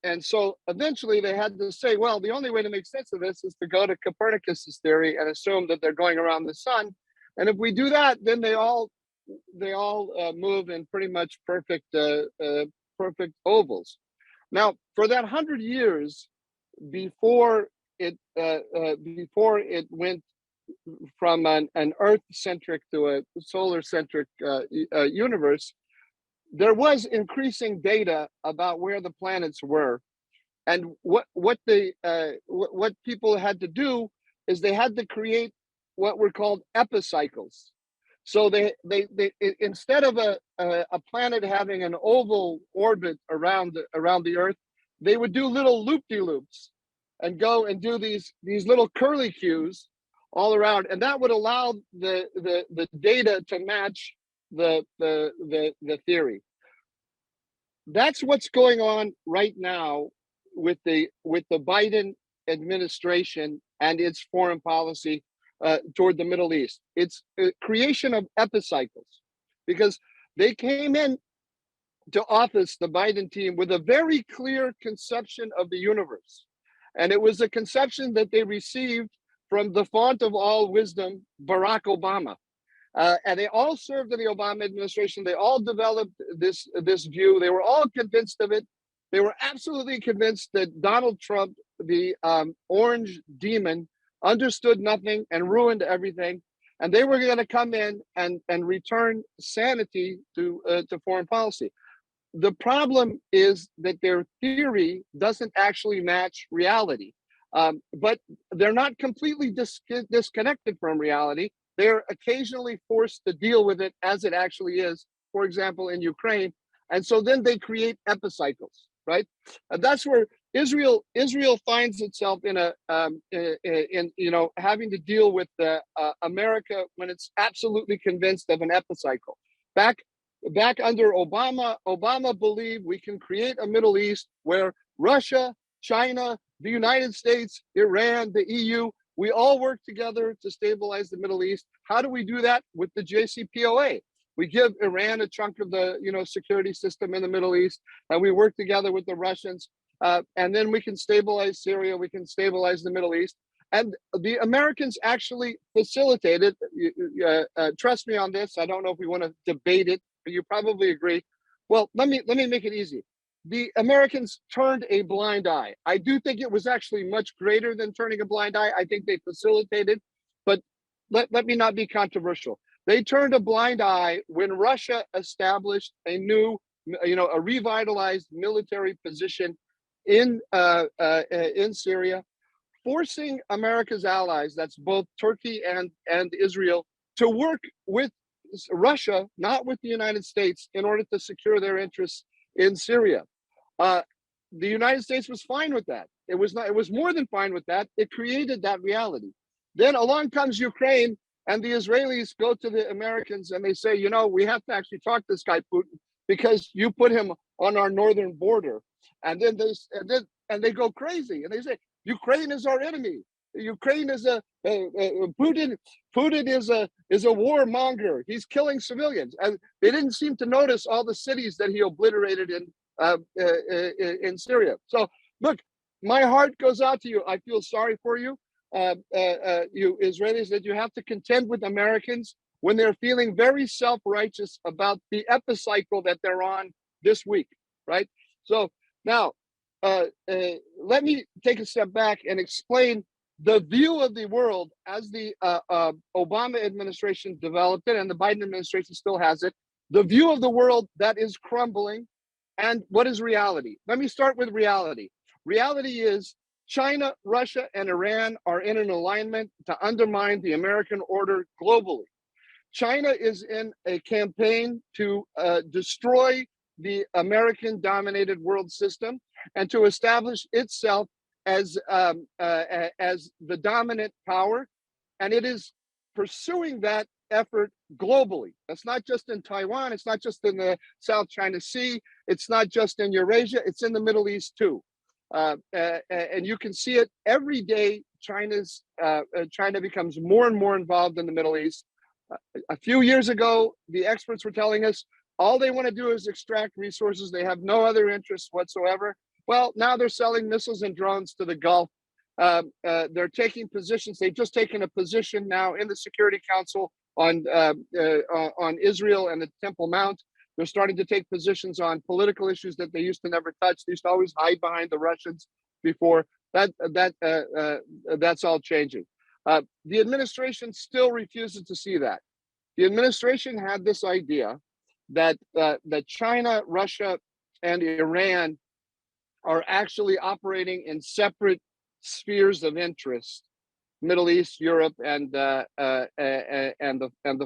And so eventually they had to say, well, the only way to make sense of this is to go to Copernicus's theory and assume that they're going around the sun. And if we do that, then they all move in pretty much perfect ovals. Now, for that 100 years before it went from an Earth-centric to a solar-centric universe, there was increasing data about where the planets were, and what people had to do is they had to create what were called epicycles. So they instead of a planet having an oval orbit around the Earth, they would do little loop-de-loops and go and do these little curlicues all around, and that would allow the data to match the theory. That's what's going on right now with the Biden administration and its foreign policy toward the Middle East. It's a creation of epicycles, because they came in to office, the Biden team, with a very clear conception of the universe. And it was a conception that they received from the font of all wisdom, Barack Obama. And they all served in the Obama administration. They all developed this view. They were all convinced of it. They were absolutely convinced that Donald Trump, the orange demon, understood nothing and ruined everything. And they were going to come in and return sanity to foreign policy. The problem is that their theory doesn't actually match reality. But they're not completely disconnected from reality. They're occasionally forced to deal with it as it actually is, for example, in Ukraine. And so then they create epicycles, right? And that's where Israel finds itself in having to deal with America when it's absolutely convinced of an epicycle. Back under Obama believed we can create a Middle East where Russia, China, the United States, Iran, the EU, we all work together to stabilize the Middle East. How do we do that? With the JCPOA. We give Iran a chunk of the security system in the Middle East, and we work together with the Russians, and then we can stabilize Syria. We can stabilize the Middle East, and the Americans actually facilitated. Trust me on this. I don't know if we want to debate it, but you probably agree. Well, let me make it easy. The Americans turned a blind eye. I do think it was actually much greater than turning a blind eye. I think they facilitated, but let me not be controversial. They turned a blind eye when Russia established a new, a revitalized military position in Syria, forcing America's allies, that's both Turkey and Israel, to work with Russia, not with the United States, in order to secure their interests in Syria. The United States was fine with that. It was more than fine with that. It created that reality. Then along comes Ukraine, and the Israelis go to the Americans and they say, we have to actually talk to this guy Putin because you put him on our northern border. And then they go crazy and they say, Ukraine is our enemy. Ukraine is Putin is a warmonger. He's killing civilians, and they didn't seem to notice all the cities that he obliterated in Syria. So look, my heart goes out to you. I feel sorry for you, you Israelis, that you have to contend with Americans when they're feeling very self-righteous about the epicycle that they're on this week, right? So now, let me take a step back and explain the view of the world as the Obama administration developed it, and the Biden administration still has it, the view of the world that is crumbling. And what is reality? Let me start with reality. Reality is China, Russia, and Iran are in an alignment to undermine the American order globally. China is in a campaign to destroy the American-dominated world system and to establish itself as the dominant power, and it is pursuing that effort globally. That's not just in Taiwan, it's not just in the South China Sea, it's not just in Eurasia, it's in the Middle East too. And you can see it every day. China becomes more and more involved in the Middle East. A few years ago, the experts were telling us all they want to do is extract resources. They have no other interests whatsoever. Well, now they're selling missiles and drones to the Gulf. They're taking positions. They've just taken a position now in the Security Council on Israel and the Temple Mount. They're starting to take positions on political issues that they used to never touch. They used to always hide behind the Russians before. That's all changing. The administration still refuses to see that. The administration had this idea that China, Russia, and Iran are actually operating in separate spheres of interest: Middle East, Europe, and the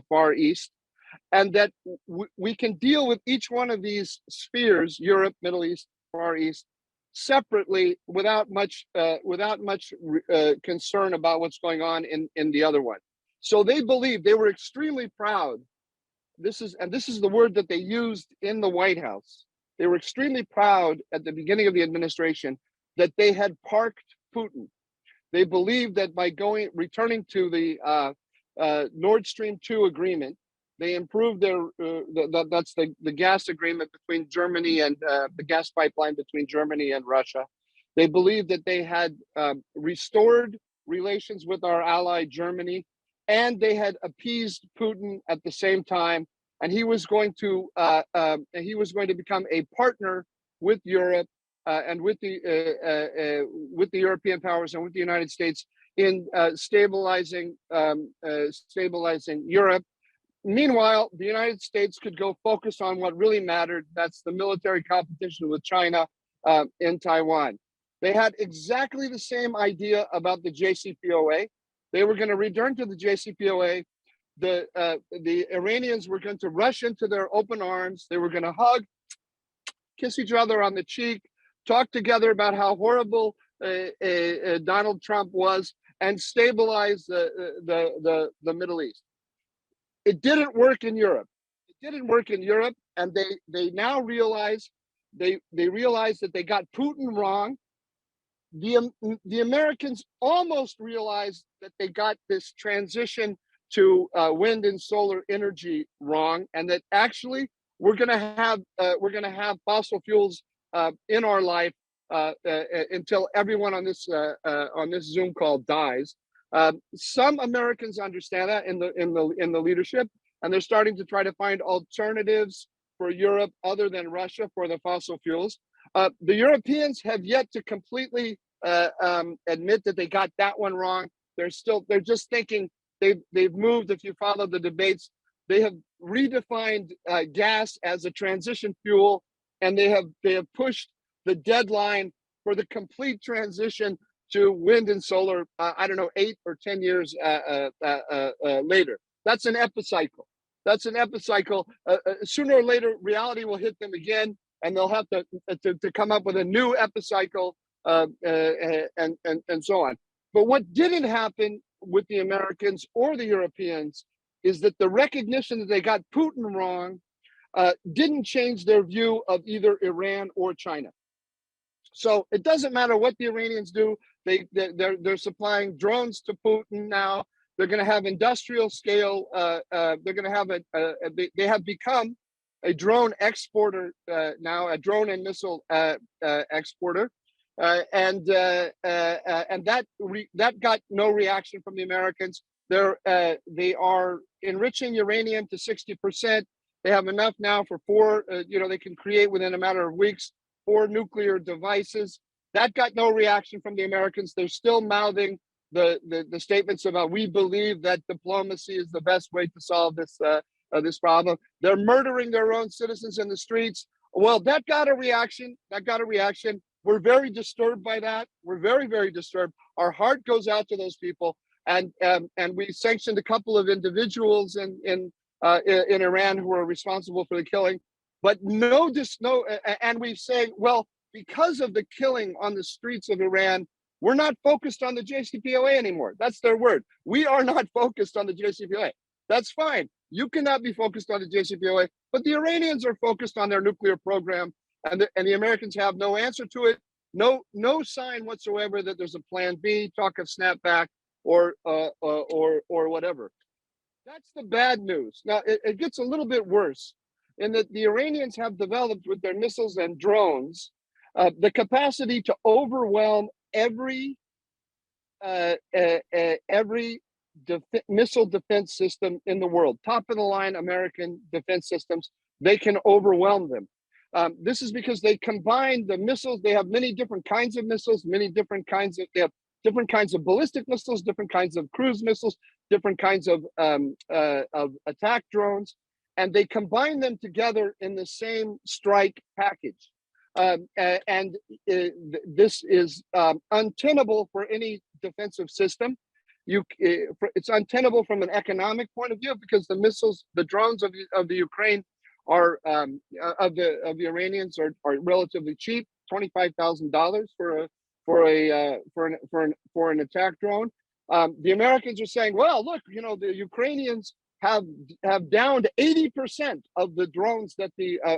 Far East, and that we can deal with each one of these spheres, Europe, Middle East, Far East, separately without much concern about what's going on in the other one. So they believe, they were extremely proud. This is the word that they used in the White House. They were extremely proud at the beginning of the administration that they had parked Putin. They believed that by returning to the Nord Stream 2 agreement, they improved their, that's the gas agreement between Germany and the gas pipeline between Germany and Russia. They believed that they had restored relations with our ally Germany, and they had appeased Putin at the same time. And he was going to become a partner with Europe and with the European powers and with the United States in stabilizing Europe. Meanwhile, the United States could go focus on what really mattered. That's the military competition with China in Taiwan. They had exactly the same idea about the JCPOA. They were going to return to the JCPOA. The Iranians were going to rush into their open arms. They were going to hug, kiss each other on the cheek, talk together about how horrible Donald Trump was, and stabilize the Middle East. It didn't work in Europe. It didn't work in Europe, and they now realize they realized that they got Putin wrong. The Americans almost realized that they got this transition to wind and solar energy wrong, and that actually we're going to have fossil fuels in our life until everyone on this Zoom call dies. Some Americans understand that in the leadership, and they're starting to try to find alternatives for Europe other than Russia for the fossil fuels. The Europeans have yet to completely admit that they got that one wrong. They're just thinking they've moved. If you follow the debates, they have redefined gas as a transition fuel, and they have pushed the deadline for the complete transition to wind and solar, 8 or 10 years later. That's an epicycle. Sooner or later, reality will hit them again, and they'll have to come up with a new epicycle and so on. But what didn't happen with the Americans or the Europeans is that the recognition that they got Putin wrong didn't change their view of either Iran or China. So it doesn't matter what the Iranians do. They're supplying drones to Putin now. They're going to have industrial scale. They're going to have they have become a drone exporter now, a drone and missile exporter, and that got no reaction from the Americans. They are enriching uranium to 60%. They have enough now for 4. They can create within a matter of weeks 4 nuclear devices. That got no reaction from the Americans. They're still mouthing the statements about we believe that diplomacy is the best way to solve this problem. They're murdering their own citizens in the streets. Well, that got a reaction. We're very disturbed by that. We're very, very disturbed. Our heart goes out to those people, and we sanctioned a couple of individuals in Iran who are responsible for the killing. But and we've said, well, because of the killing on the streets of Iran, we're not focused on the JCPOA anymore. That's their word. We are not focused on the JCPOA. That's fine. You cannot be focused on the JCPOA, but the Iranians are focused on their nuclear program, and the Americans have no answer to it. No sign whatsoever that there's a plan B, talk of snapback, or whatever. That's the bad news. Now it gets a little bit worse in that the Iranians have developed with their missiles and drones the capacity to overwhelm every missile defense system in the world, top of the line American defense systems. They can overwhelm them. This is because they combine the missiles. They have many different kinds of missiles, they have different kinds of ballistic missiles, different kinds of cruise missiles, different kinds of attack drones, and they combine them together in the same strike package. This is untenable for any defensive system. It's untenable from an economic point of view because the missiles, the drones of the Ukraine are of the Iranians are relatively cheap, $25,000 for an attack drone. The Americans are saying, well, look, the Ukrainians have downed 80% of the drones that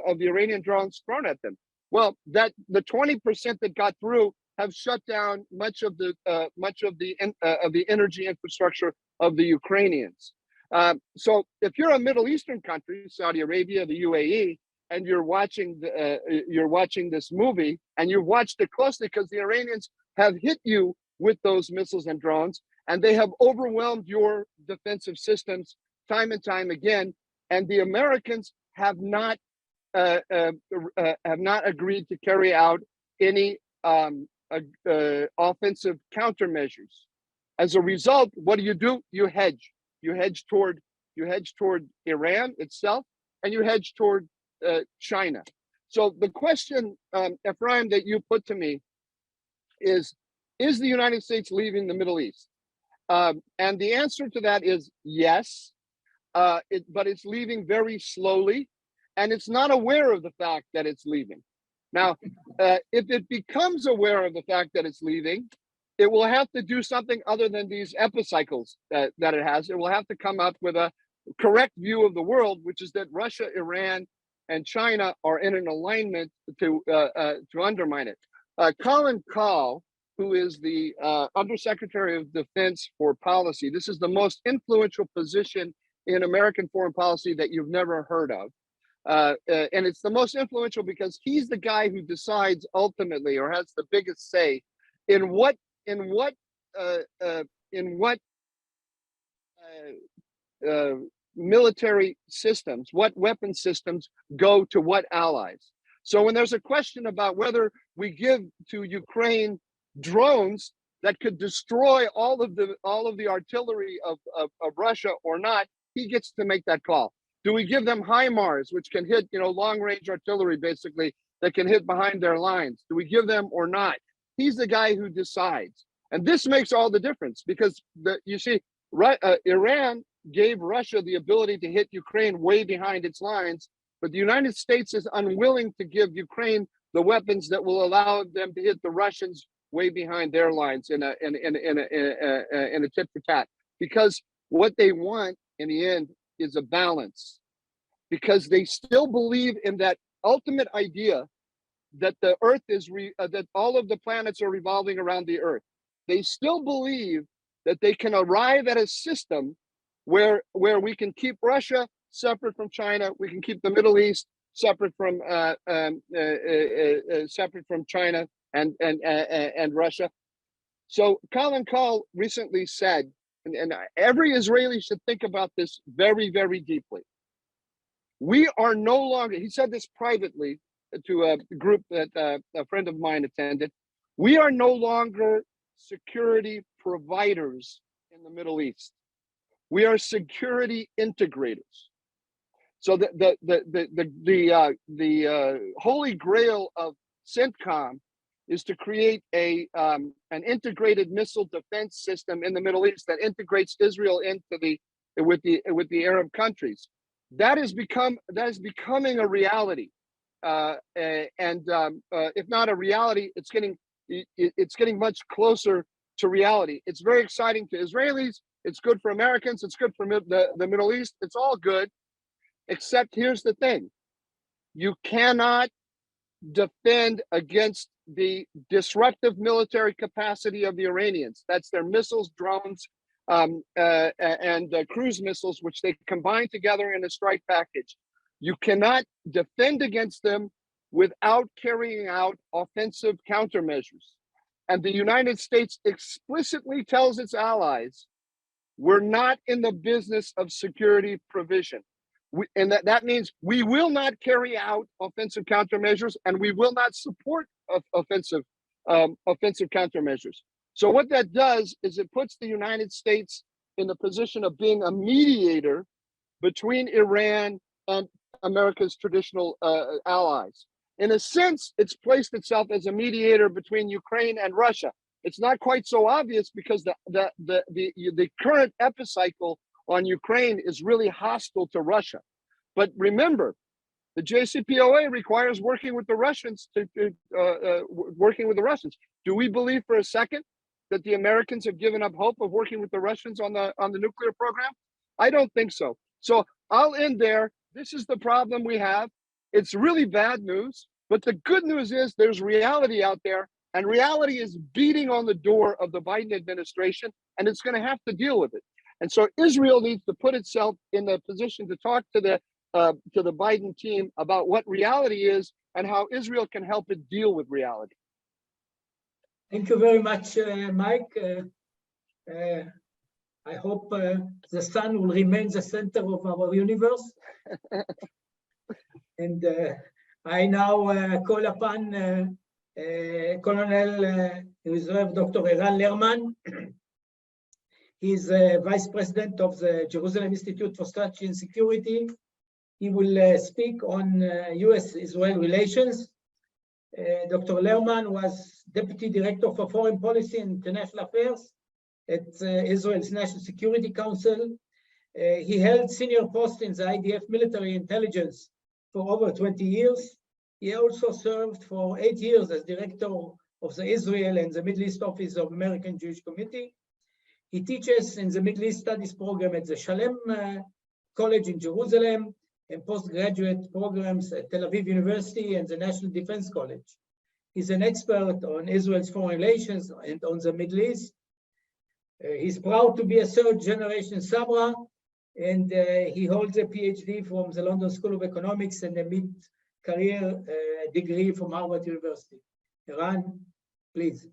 of the Iranian drones thrown at them. Well, that the 20% that got through have shut down much of the energy infrastructure of the Ukrainians. So if you're a Middle Eastern country, Saudi Arabia, the UAE, and you're watching this movie, and you've watched it closely because the Iranians have hit you with those missiles and drones, and they have overwhelmed your defensive systems time and time again, and the Americans have not agreed to carry out any offensive countermeasures. As a result, what do? You hedge. You hedge toward Iran itself, and you hedge toward China. So the question, Efraim, that you put to me is the United States leaving the Middle East? And the answer to that is yes, but it's leaving very slowly, and it's not aware of the fact that it's leaving. Now, if it becomes aware of the fact that it's leaving, it will have to do something other than these epicycles that it has. It will have to come up with a correct view of the world, which is that Russia, Iran, and China are in an alignment to undermine it. Colin Kahl, who is the Undersecretary of Defense for Policy, this is the most influential position in American foreign policy that you've never heard of. And it's the most influential because he's the guy who decides ultimately, or has the biggest say in what military systems, what weapon systems go to what allies. So when there's a question about whether we give to Ukraine drones that could destroy all of the artillery of Russia or not, he gets to make that call. Do we give them HIMARS, which can hit, long-range artillery, basically, that can hit behind their lines? Do we give them or not? He's the guy who decides. And this makes all the difference because, Iran gave Russia the ability to hit Ukraine way behind its lines, but the United States is unwilling to give Ukraine the weapons that will allow them to hit the Russians way behind their lines in a tit for tat. Because what they want in the end is a balance, because they still believe in that ultimate idea that the Earth is that all of the planets are revolving around the Earth. They still believe that they can arrive at a system where we can keep Russia separate from China, we can keep the Middle East separate from China and Russia. So Colin Kahl recently said, and every Israeli should think about this very, very deeply. We are no longer, he said this privately to a group that a friend of mine attended, we are no longer security providers in the Middle East. We are security integrators. So the holy grail of CENTCOM is to create an integrated missile defense system in the Middle East that integrates Israel with the Arab countries. That is becoming a reality, if not a reality, it's getting much closer to reality. It's very exciting to Israelis. It's good for Americans. It's good for the Middle East. It's all good, except here's the thing: you cannot defend against the disruptive military capacity of the Iranians. That's their missiles, drones, and cruise missiles, which they combine together in a strike package. You cannot defend against them without carrying out offensive countermeasures. And the United States explicitly tells its allies, we're not in the business of security provision. And that means we will not carry out offensive countermeasures, and we will not support offensive countermeasures. So what that does is it puts the United States in the position of being a mediator between Iran and America's traditional allies. In a sense, it's placed itself as a mediator between Ukraine and Russia. It's not quite so obvious because the current epicycle on Ukraine is really hostile to Russia. But remember, the JCPOA requires working with the Russians. Do we believe for a second that the Americans have given up hope of working with the Russians on the nuclear program? I don't think so. So I'll end there. This is the problem we have. It's really bad news, but the good news is there's reality out there, and reality is beating on the door of the Biden administration, and it's going to have to deal with it. And so Israel needs to put itself in the position to talk to the Biden team about what reality is and how Israel can help it deal with reality. Thank you very much, Mike. I hope the sun will remain the center of our universe. And I now call upon Colonel Reserve Dr. Eran Lerman. He's Vice President of the Jerusalem Institute for Strategy and Security. He will speak on U.S.-Israel relations. Dr. Lerman was Deputy Director for Foreign Policy and International Affairs at Israel's National Security Council. He held senior posts in the IDF military intelligence for over 20 years. He also served for 8 years as Director of the Israel and the Middle East Office of American Jewish Committee. He teaches in the Middle East Studies program at the Shalem College in Jerusalem and postgraduate programs at Tel Aviv University and the National Defense College. He's an expert on Israel's foreign relations and on the Middle East. He's proud to be a third-generation Sabra, and he holds a PhD from the London School of Economics and a mid-career degree from Harvard University. Eran, please.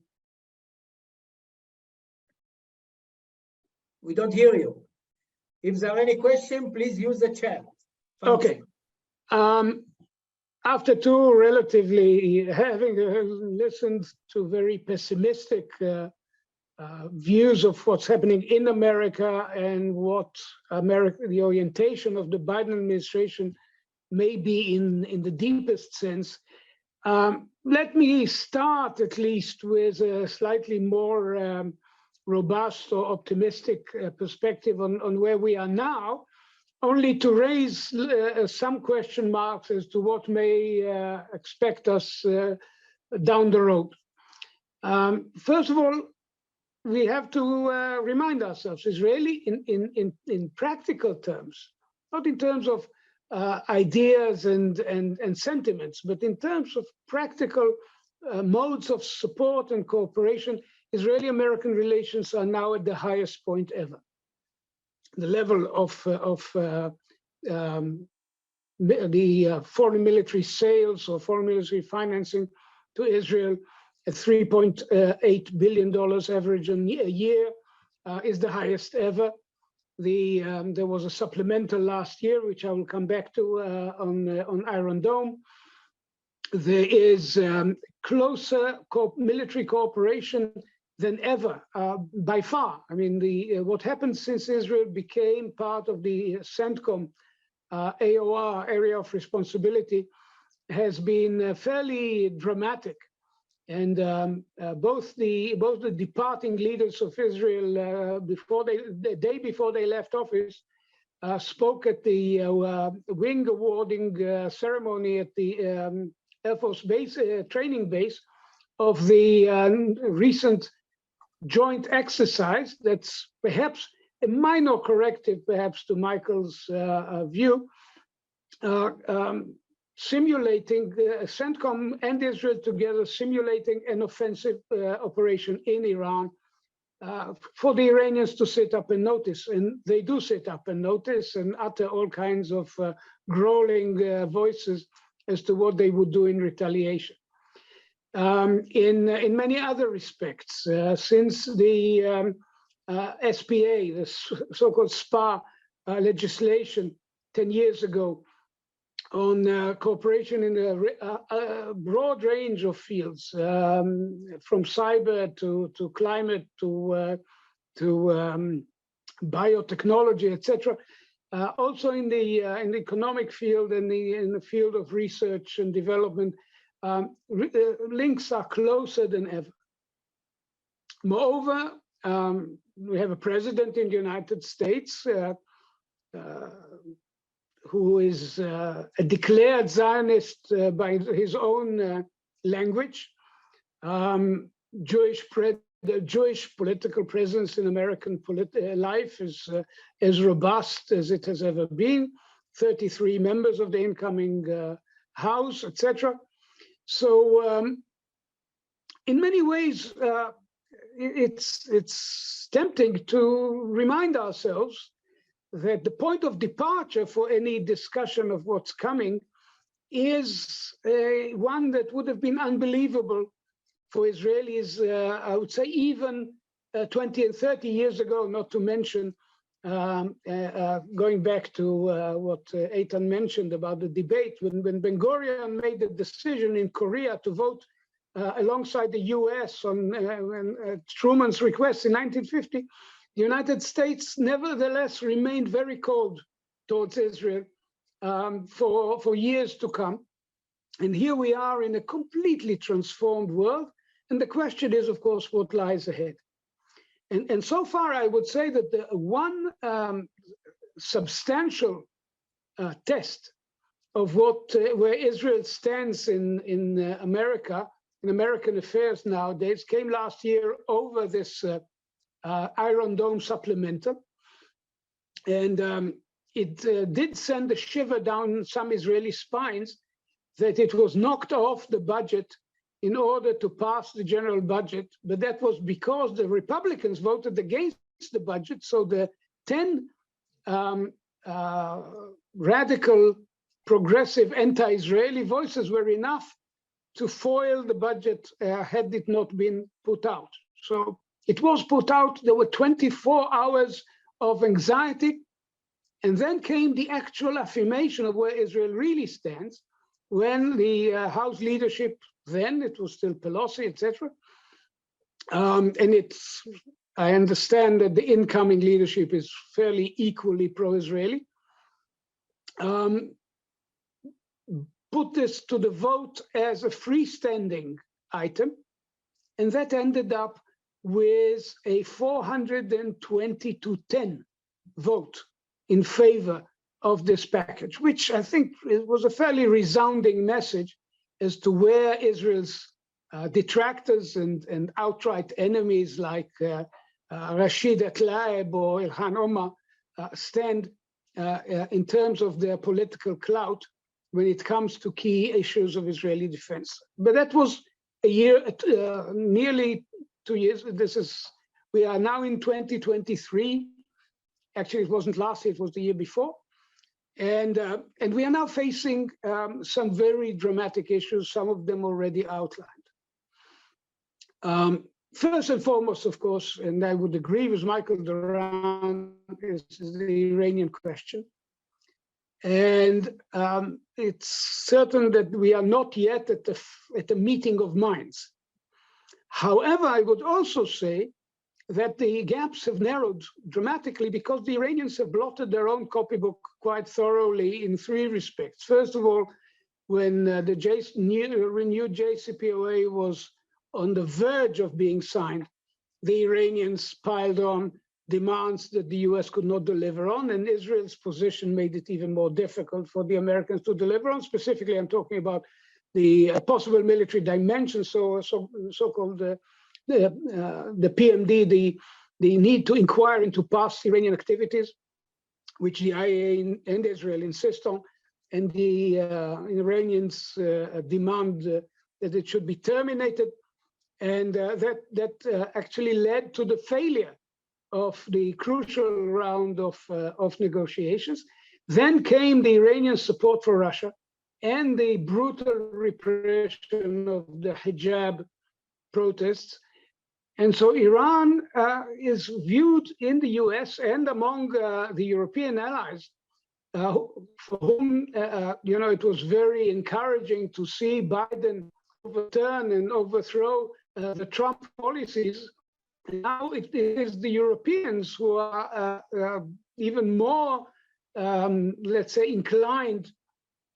We don't hear you. If there are any questions, please use the chat. Okay. After two relatively, having listened to very pessimistic views of what's happening in America and what the orientation of the Biden administration may be in the deepest sense, let me start at least with a slightly more robust or optimistic perspective on where we are now, only to raise some question marks as to what may expect us down the road. First of all, we have to remind ourselves, Israeli in practical terms, not in terms of ideas and sentiments, but in terms of practical modes of support and cooperation, Israeli-American relations are now at the highest point ever. The level of the foreign military sales or foreign military financing to Israel at $3.8 billion average a year is the highest ever. There was a supplemental last year, which I will come back to on Iron Dome. There is closer military cooperation than ever, by far. I mean, what happened since Israel became part of the CENTCOM AOR, Area of Responsibility, has been fairly dramatic. And both the departing leaders of Israel, the day before they left office, spoke at the wing awarding ceremony at the Air Force base, training base of the recent joint exercise. That's perhaps a minor corrective, perhaps, to Michael's view, simulating CENTCOM and Israel together, simulating an offensive operation in Iran for the Iranians to sit up and notice. And they do sit up and notice and utter all kinds of growling voices as to what they would do in retaliation. In many other respects, since the SPA, the so-called SPA legislation 10 years ago, on cooperation in a broad range of fields, from cyber to climate to biotechnology, etc. Also in the economic field and in the field of research and development, links are closer than ever. Moreover, we have a president in the United States who is a declared Zionist by his own language. The Jewish political presence in American life is as robust as it has ever been. 33 members of the incoming House, etc. So, in many ways, it's tempting to remind ourselves that the point of departure for any discussion of what's coming is one that would have been unbelievable for Israelis, I would say, even 20 and 30 years ago, not to mention going back to what Eytan mentioned about the debate, when Ben-Gurion made the decision in Korea to vote alongside the US on Truman's request in 1950, the United States nevertheless remained very cold towards Israel for years to come. And here we are in a completely transformed world. And the question is, of course, what lies ahead? And so far, I would say that the one substantial test of where Israel stands in America, in American affairs nowadays, came last year over this Iron Dome supplemental. And it did send a shiver down some Israeli spines that it was knocked off the budget in order to pass the general budget, but that was because the Republicans voted against the budget. So the 10 radical, progressive, anti-Israeli voices were enough to foil the budget had it not been put out. So it was put out. There were 24 hours of anxiety, and then came the actual affirmation of where Israel really stands when the House leadership, then it was still Pelosi, etc. And I understand that the incoming leadership is fairly equally pro-Israeli. Put this to the vote as a freestanding item, and that ended up with a 420-10 vote in favor of this package, which I think was a fairly resounding message as to where Israel's detractors and outright enemies like Rashid Tlaib or Ilhan Omar stand in terms of their political clout when it comes to key issues of Israeli defense. But that was a year, nearly 2 years. We are now in 2023. Actually, it wasn't last year, it was the year before. And we are now facing some very dramatic issues, some of them already outlined. First and foremost, of course, and I would agree with Michael Doran, is the Iranian question. And it's certain that we are not yet at the meeting of minds. However, I would also say that the gaps have narrowed dramatically because the Iranians have blotted their own copybook quite thoroughly in three respects. First of all, when the renewed JCPOA was on the verge of being signed, the Iranians piled on demands that the US could not deliver on, and Israel's position made it even more difficult for the Americans to deliver on. Specifically, I'm talking about the possible military dimension, so-called the PMD, the need to inquire into past Iranian activities, which the IAEA and Israel insist on, and the Iranians demand that it should be terminated, and that actually led to the failure of the crucial round of negotiations. Then came the Iranian support for Russia and the brutal repression of the hijab protests. And so Iran is viewed in the US and among the European allies, for whom, it was very encouraging to see Biden overturn and overthrow the Trump policies. Now it is the Europeans who are even more, let's say, inclined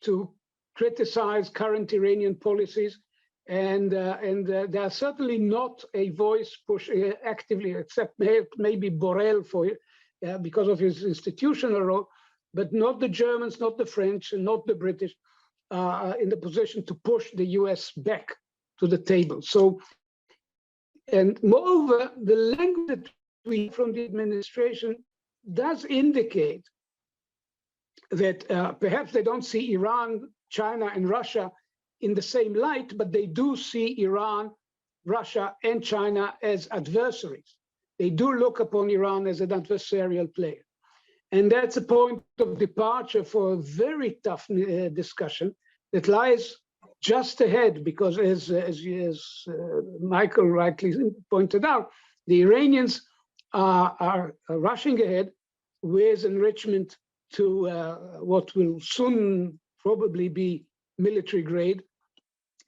to criticize current Iranian policies, and they are certainly not a voice push actively, except maybe Borrell because of his institutional role, but not the Germans, not the French, and not the British in the position to push the US back to the table. So, and moreover, the language that we from the administration does indicate that perhaps they don't see Iran, China, and Russia in the same light, but they do see Iran, Russia, and China as adversaries. They do look upon Iran as an adversarial player. And that's a point of departure for a very tough discussion that lies just ahead, because as Michael rightly pointed out, the Iranians are rushing ahead with enrichment to what will soon probably be military grade.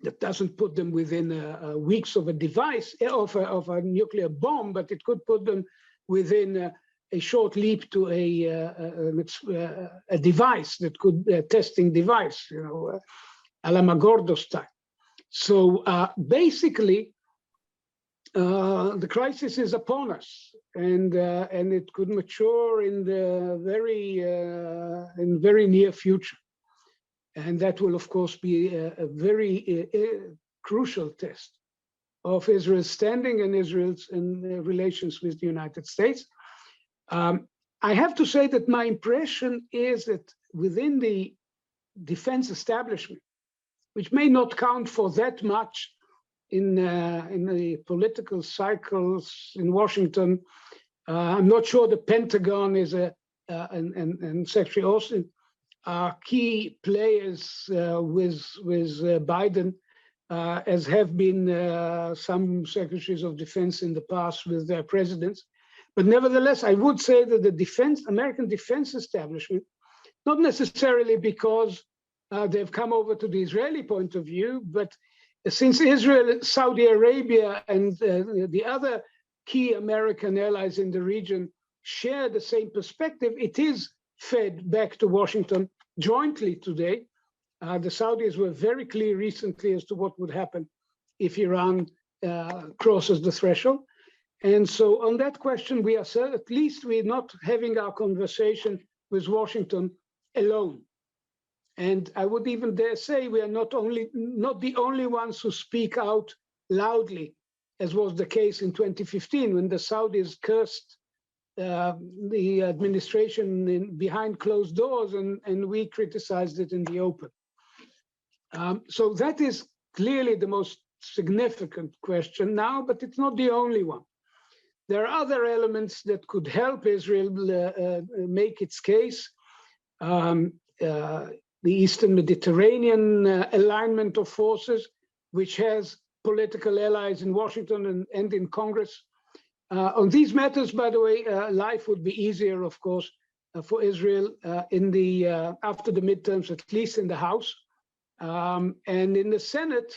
That doesn't put them within weeks of a device, of a nuclear bomb, but it could put them within a short leap to a device that could, testing device, a la Magordo style. So basically, the crisis is upon us, and it could mature in the very near future. And that will, of course, be a very crucial test of Israel's standing and Israel's relations with the United States. I have to say that my impression is that within the defense establishment, which may not count for that much in the political cycles in Washington, I'm not sure the Pentagon is and Secretary Austin are key players with Biden, as have been some secretaries of defense in the past with their presidents. But nevertheless, I would say that the American defense establishment, not necessarily because they've come over to the Israeli point of view, but since Israel, Saudi Arabia, and the other key American allies in the region share the same perspective, it is fed back to Washington jointly today. The Saudis were very clear recently as to what would happen if Iran crosses the threshold. And so on that question, we are at least we're not having our conversation with Washington alone. And I would even dare say we are not the only ones who speak out loudly, as was the case in 2015 when the Saudis cursed the administration behind closed doors, and we criticized it in the open. So that is clearly the most significant question now, but it's not the only one. There are other elements that could help Israel make its case. The Eastern Mediterranean alignment of forces, which has political allies in Washington and in Congress. On these matters, by the way, life would be easier, of course, for Israel after the midterms, at least in the House. And in the Senate,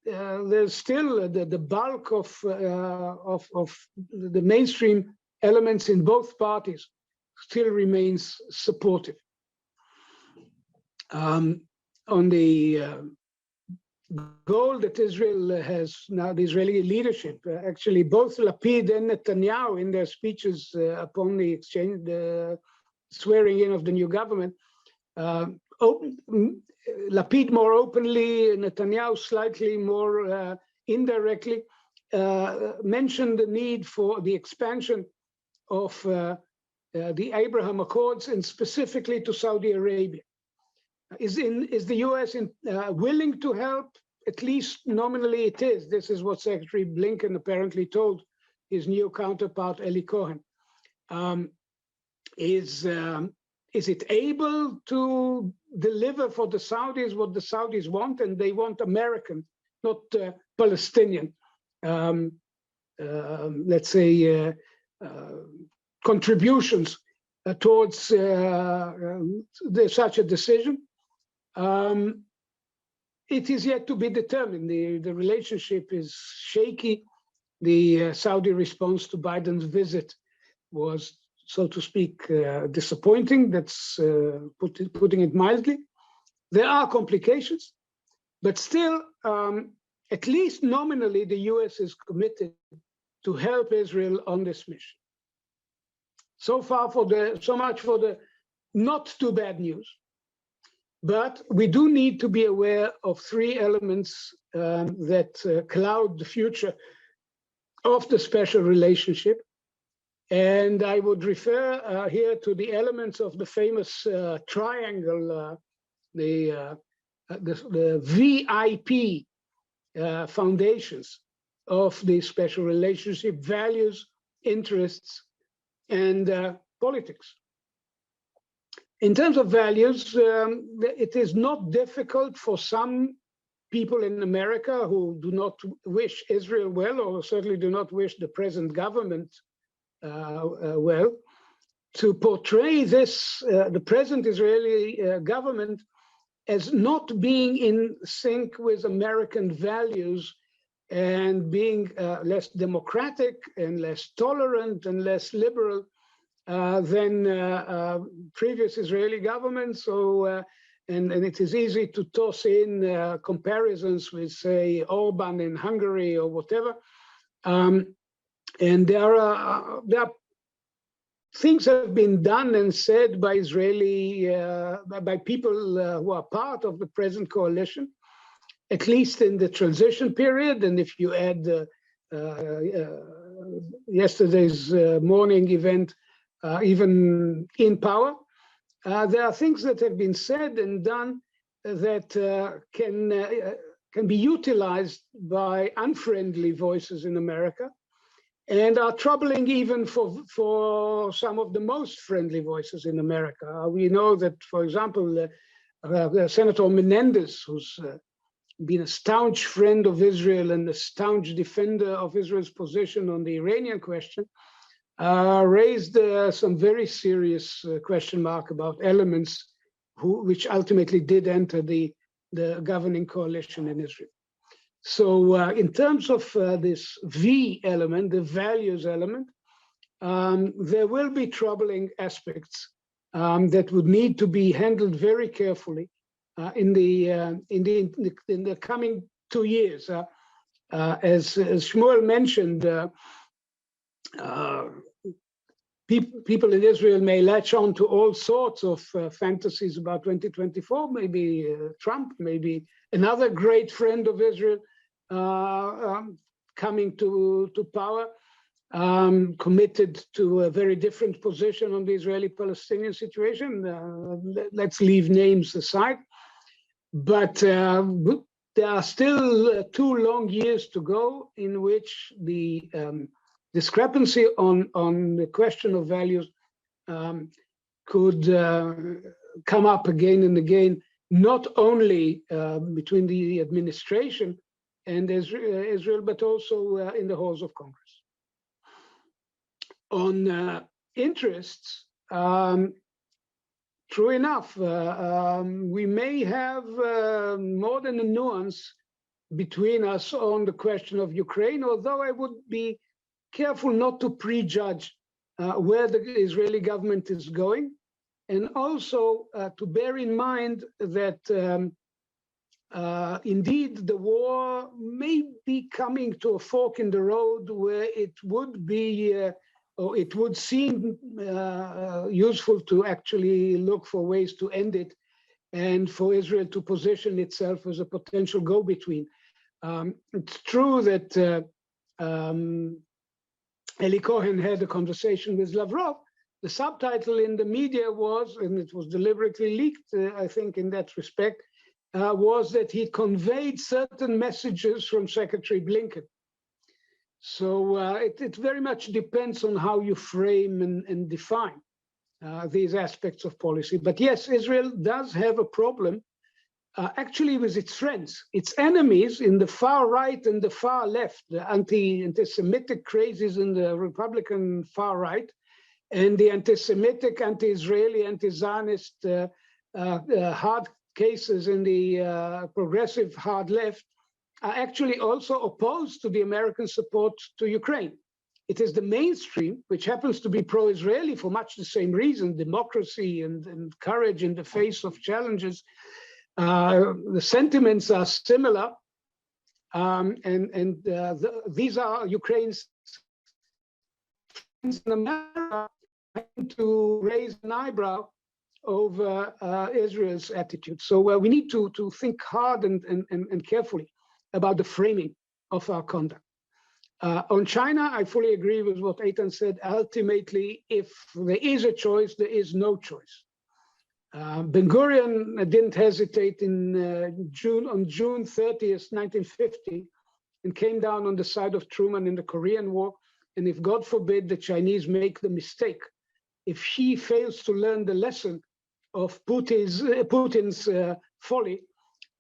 there's still the bulk of the mainstream elements in both parties still remains supportive. On the goal that Israel has now, the Israeli leadership, actually both Lapid and Netanyahu in their speeches upon the exchange, the swearing in of the new government, Lapid more openly, Netanyahu slightly more indirectly, mentioned the need for the expansion of the Abraham Accords, and specifically to Saudi Arabia. Is the U.S. willing to help? At least nominally it is. This is what Secretary Blinken apparently told his new counterpart, Eli Cohen. Is it able to deliver for the Saudis what the Saudis want? And they want American, not Palestinian, let's say, contributions towards such a decision. It is yet to be determined. The relationship is shaky. The Saudi response to Biden's visit was, so to speak, disappointing. That's putting it mildly. There are complications, but still, at least nominally, the US is committed to help Israel on this mission. So much for the not too bad news. But we do need to be aware of three elements that cloud the future of the special relationship. And I would refer here to the elements of the famous triangle, the VIP foundations of the special relationship: values, interests, and politics. In terms of values, it is not difficult for some people in America who do not wish Israel well, or certainly do not wish the present government well, to portray the present Israeli government as not being in sync with American values and being less democratic and less tolerant and less liberal than previous Israeli governments. So, and it is easy to toss in comparisons with, say, Orban in Hungary or whatever. And there are things have been done and said by by people who are part of the present coalition, at least in the transition period. And if you add yesterday's morning event, even in power, there are things that have been said and done that can be utilized by unfriendly voices in America, and are troubling even for some of the most friendly voices in America. We know that, for example, Senator Menendez, who's been a staunch friend of Israel and a staunch defender of Israel's position on the Iranian question, raised some very serious question mark about elements which ultimately did enter the governing coalition in Israel. So in terms of this V element, the values element, there will be troubling aspects that would need to be handled very carefully in the coming 2 years. As Shmuel mentioned, people in Israel may latch on to all sorts of fantasies about 2024, maybe Trump, maybe another great friend of Israel coming to power, committed to a very different position on the Israeli-Palestinian situation. Let's leave names aside. But there are still 2 long years to go in which the discrepancy on the question of values could come up again and again, not only between the administration and Israel, but also in the halls of Congress. On interests, true enough, we may have more than a nuance between us on the question of Ukraine, although I would be careful not to prejudge where the Israeli government is going, and also to bear in mind that indeed the war may be coming to a fork in the road where it would be, or it would seem useful to actually look for ways to end it, and for Israel to position itself as a potential go-between. It's true that Eli Cohen had a conversation with Lavrov. The subtitle in the media was, and it was deliberately leaked, I think in that respect, was that he conveyed certain messages from Secretary Blinken. So it very much depends on how you frame and define these aspects of policy. But yes, Israel does have a problem actually with its friends. Its enemies in the far right and the far left, the anti-Semitic crazes in the Republican far right, and the anti-Semitic, anti-Israeli, anti-Zionist hard cases in the progressive hard left, are actually also opposed to the American support to Ukraine. It is the mainstream, which happens to be pro-Israeli for much the same reason, democracy and courage in the face of challenges. The sentiments are similar, these are Ukraine's friends in America trying to raise an eyebrow over Israel's attitude. So we need to think hard and carefully about the framing of our conduct. On China, I fully agree with what Eytan said. Ultimately, if there is a choice, there is no choice. Ben-Gurion didn't hesitate on June 30th, 1950, and came down on the side of Truman in the Korean War. And if, God forbid, the Chinese make the mistake, if he fails to learn the lesson of Putin's folly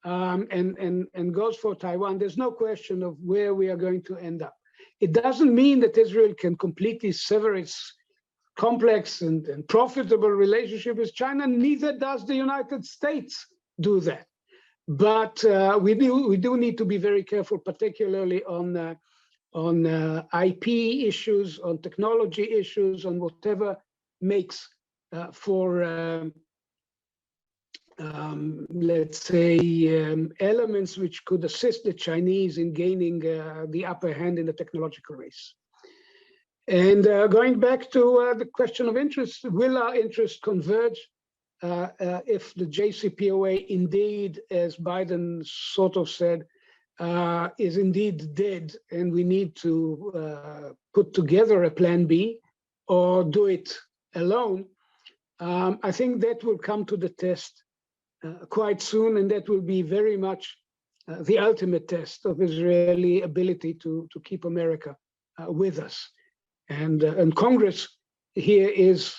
and goes for Taiwan, there's no question of where we are going to end up. It doesn't mean that Israel can completely sever its complex and profitable relationship with China. Neither does the United States do that. But we do need to be very careful, particularly on IP issues, on technology issues, on whatever makes for let's say elements which could assist the Chinese in gaining the upper hand in the technological race. And going back to the question of interest, will our interests converge if the JCPOA indeed, as Biden sort of said, is indeed dead and we need to put together a plan B or do it alone? I think that will come to the test quite soon, and that will be very much the ultimate test of Israeli ability to keep America with us. And Congress here is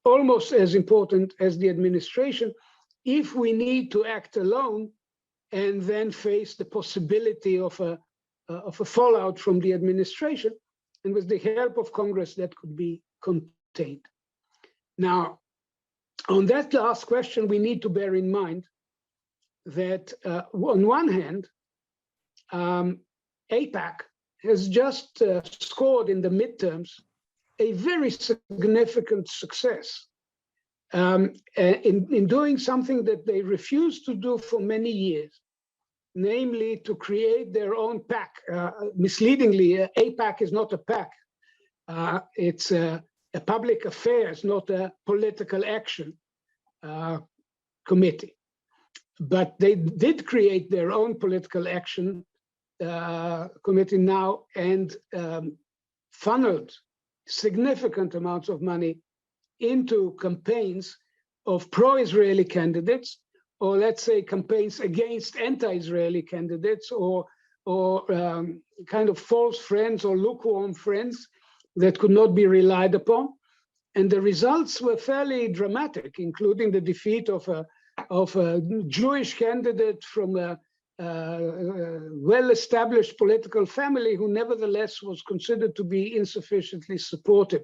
almost as important as the administration if we need to act alone and then face the possibility of a fallout from the administration. And with the help of Congress, that could be contained. Now, on that last question, we need to bear in mind that on one hand, AIPAC has just scored in the midterms a very significant success in doing something that they refused to do for many years, namely to create their own PAC. Misleadingly, AIPAC is not a PAC. It's a public affairs, not a political action committee. But they did create their own political action committee now and funneled significant amounts of money into campaigns of pro-Israeli candidates, or let's say campaigns against anti-Israeli candidates, or kind of false friends or lukewarm friends that could not be relied upon. And the results were fairly dramatic, including the defeat of a Jewish candidate from a well-established political family who nevertheless was considered to be insufficiently supportive.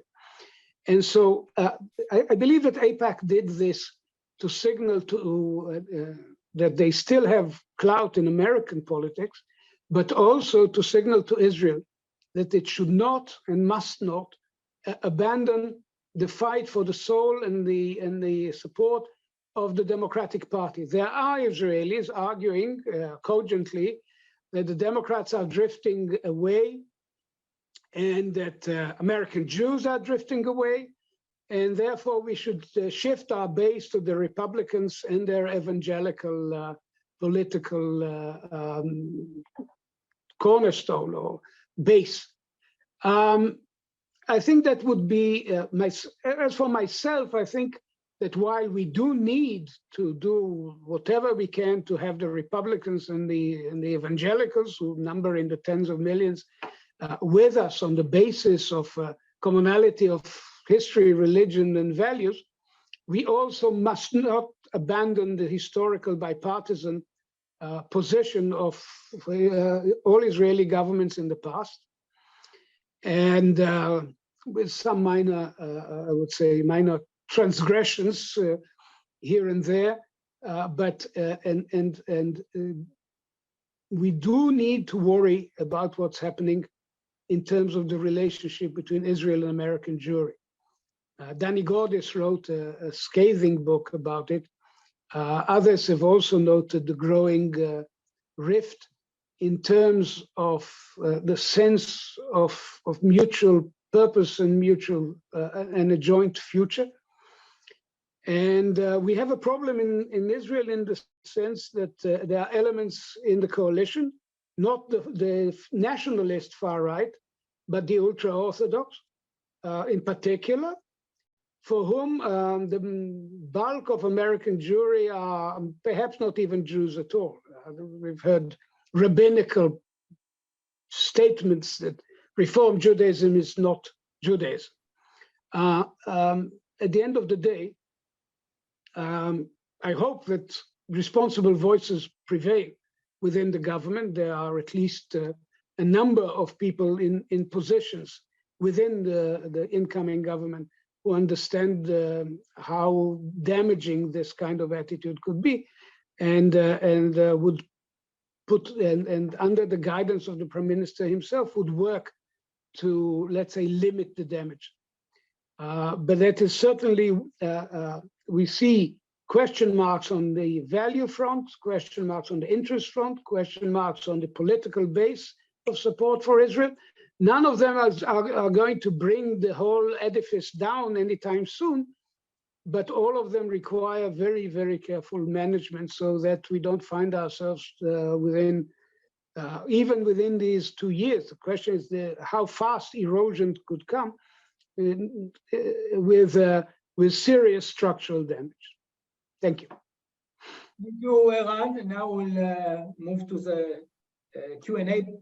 And so I believe that AIPAC did this to signal to that they still have clout in American politics, but also to signal to Israel that it should not and must not abandon the fight for the soul and the support of the Democratic Party. There are Israelis arguing cogently that the Democrats are drifting away and that American Jews are drifting away, and therefore we should shift our base to the Republicans and their evangelical political cornerstone or base. I think that would be, as for myself, I think that while we do need to do whatever we can to have the Republicans and the evangelicals, who number in the tens of millions, with us on the basis of commonality of history, religion, and values, we also must not abandon the historical bipartisan position of all Israeli governments in the past. And with some minor, I would say, minor transgressions here and there, but we do need to worry about what's happening in terms of the relationship between Israel and American Jewry. Danny Gordis wrote a scathing book about it. Others have also noted the growing rift in terms of the sense of mutual purpose and mutual and a joint future. And we have a problem in Israel in the sense that there are elements in the coalition, not the nationalist far right, but the ultra-Orthodox in particular, for whom the bulk of American Jewry are perhaps not even Jews at all. We've heard rabbinical statements that Reform Judaism is not Judaism. At the end of the day, I hope that responsible voices prevail within the government. There are at least a number of people in positions within the incoming government who understand how damaging this kind of attitude could be, and would put and under the guidance of the Prime Minister himself would work to, let's say, limit the damage. But that is certainly, we see question marks on the value front, question marks on the interest front, question marks on the political base of support for Israel. None of them are going to bring the whole edifice down anytime soon, but all of them require very, very careful management so that we don't find ourselves even within these 2 years. The question is how fast erosion could come with serious structural damage. Thank you. Thank you, Eran. Now we'll move to the Q&A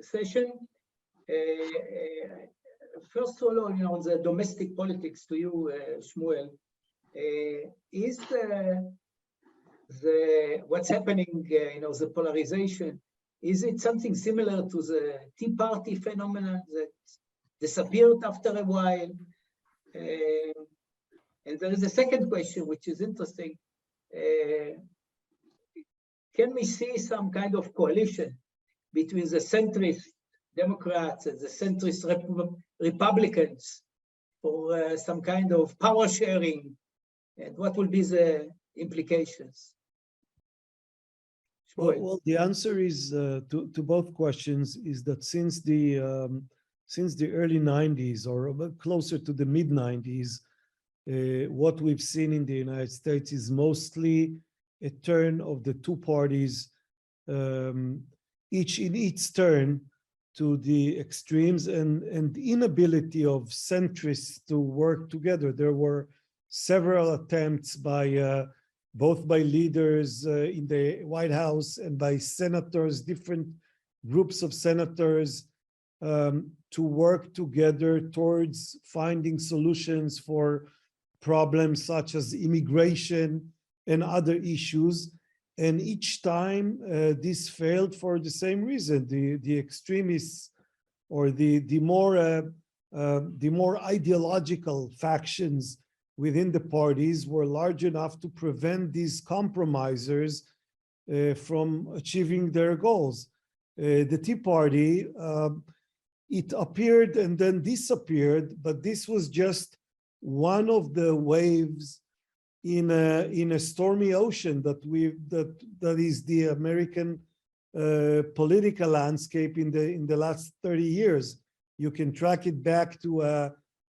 session. First of all, on the domestic politics to you, Shmuel, is what's happening, the polarization, is it something similar to the Tea Party phenomenon that disappeared after a while? And there is a second question, which is interesting. Can we see some kind of coalition between the centrist Democrats and the centrist Republicans for some kind of power sharing? And what will be the implications? Well, the answer is to both questions is that since the early 90s or closer to the mid 90s, what we've seen in the United States is mostly a turn of the two parties, each in its turn, to the extremes and the inability of centrists to work together. There were several attempts by both by leaders in the White House and by senators, different groups of senators, to work together towards finding solutions for problems such as immigration and other issues. And each time this failed for the same reason. The extremists or the more ideological factions within the parties were large enough to prevent these compromisers from achieving their goals. The Tea Party, it appeared and then disappeared, but this was just one of the waves in a stormy ocean that is the American political landscape in the last 30 years. You can track it back to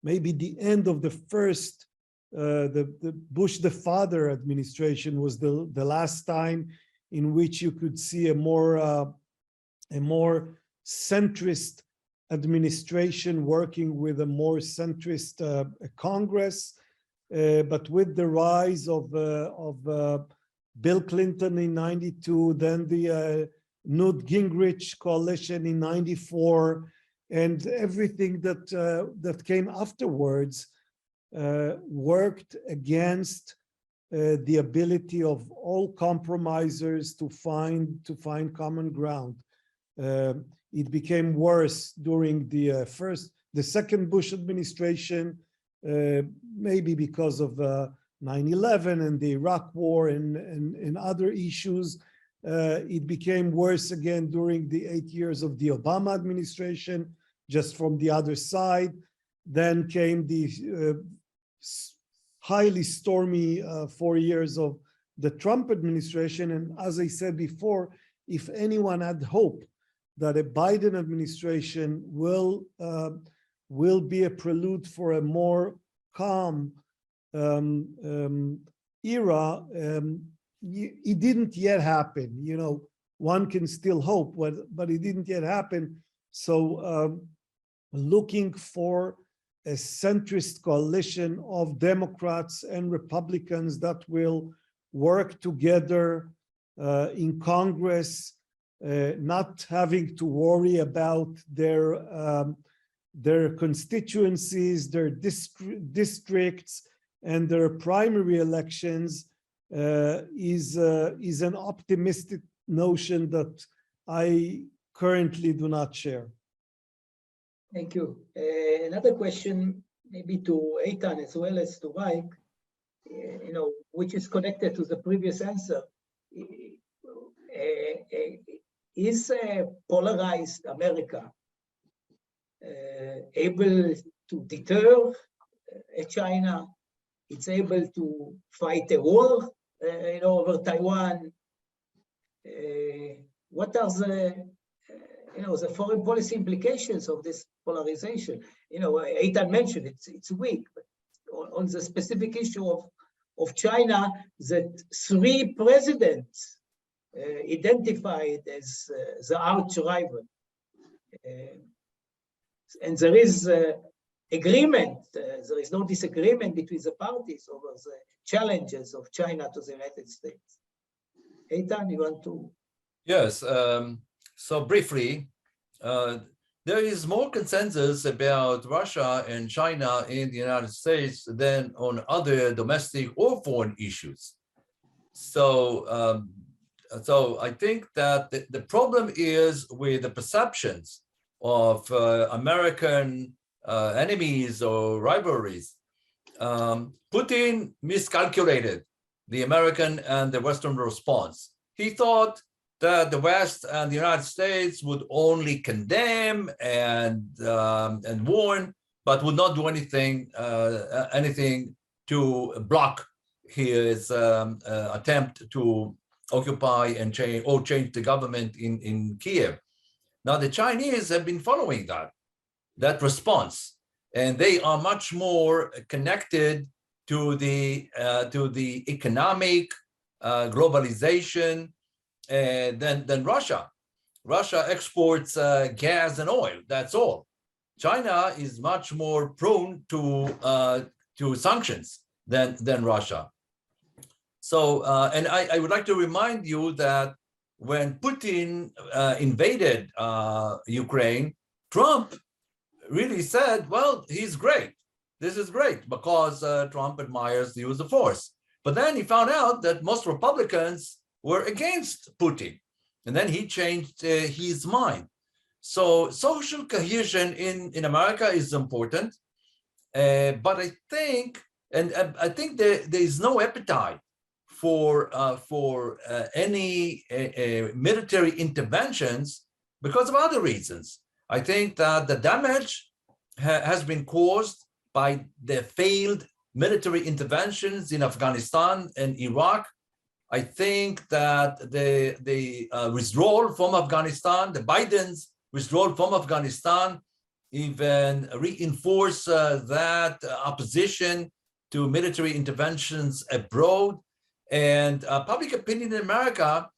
maybe the end of the first, the Bush the father administration was the last time in which you could see a more centrist administration working with a more centrist Congress. But with the rise of Bill Clinton in '92, then the Newt Gingrich coalition in '94, and everything that came afterwards worked against the ability of all compromisers to find common ground. It became worse during the second Bush administration, maybe because of 9/11 and the Iraq War and other issues. It became worse again during the 8 years of the Obama administration, just from the other side. Then came the highly stormy 4 years of the Trump administration. And as I said before, if anyone had hope that a Biden administration will be a prelude for a more calm era, it didn't yet happen. You know, one can still hope, but it didn't yet happen. So looking for a centrist coalition of Democrats and Republicans that will work together in Congress, not having to worry about their constituencies, their districts, and their primary elections is an optimistic notion that I currently do not share. Thank you. Another question, maybe to Eytan as well as to Mike, which is connected to the previous answer. Is a polarized America able to deter China? It's able to fight a war, over Taiwan. What are the foreign policy implications of this polarization? Eytan mentioned it's weak, but on the specific issue of China, that 3 presidents identified as the arch rival. And there is agreement, there is no disagreement between the parties over the challenges of China to the United States. Eytan, you want to? Yes, so briefly, there is more consensus about Russia and China in the United States than on other domestic or foreign issues. So I think that the problem is with the perceptions of American enemies or rivalries. Putin miscalculated the American and the Western response. He thought that the West and the United States would only condemn and warn, but would not do anything to block his attempt to occupy and change the government in Kiev. Now the Chinese have been following that response, and they are much more connected to the economic globalization than Russia. Russia exports gas and oil. That's all. China is much more prone to sanctions than Russia. So, and I would like to remind you that when Putin invaded Ukraine, Trump really said, well, he's great. This is great because Trump admires the use of force. But then he found out that most Republicans were against Putin. And then he changed his mind. So social cohesion in America is important. But I think And I think there is no appetite for any military interventions because of other reasons. I think that the damage has been caused by the failed military interventions in Afghanistan and Iraq. I think that the withdrawal from Afghanistan, the Biden's withdrawal from Afghanistan, even reinforce that opposition to military interventions abroad. And public opinion in America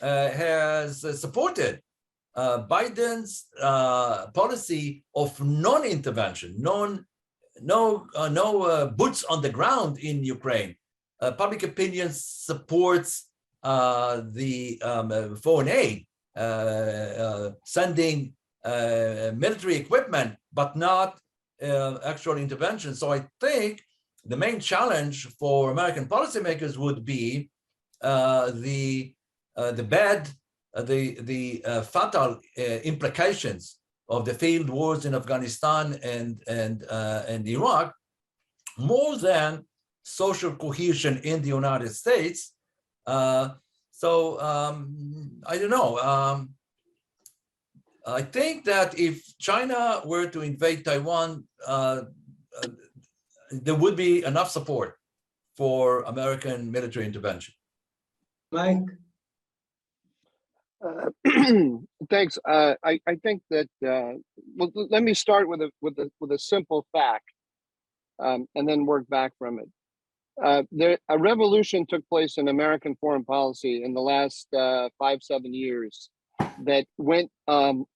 has supported Biden's policy of non-intervention, no boots on the ground in Ukraine. Public opinion supports the foreign aid, sending military equipment, but not actual intervention. So I think the main challenge for American policymakers would be the fatal implications of the failed wars in Afghanistan and Iraq, more than social cohesion in the United States. I don't know. I think that if China were to invade Taiwan, there would be enough support for American military intervention. Mike? Thanks. I think that well, let me start with a simple fact, and then work back from it. A revolution took place in American foreign policy in the last 5-7 years that went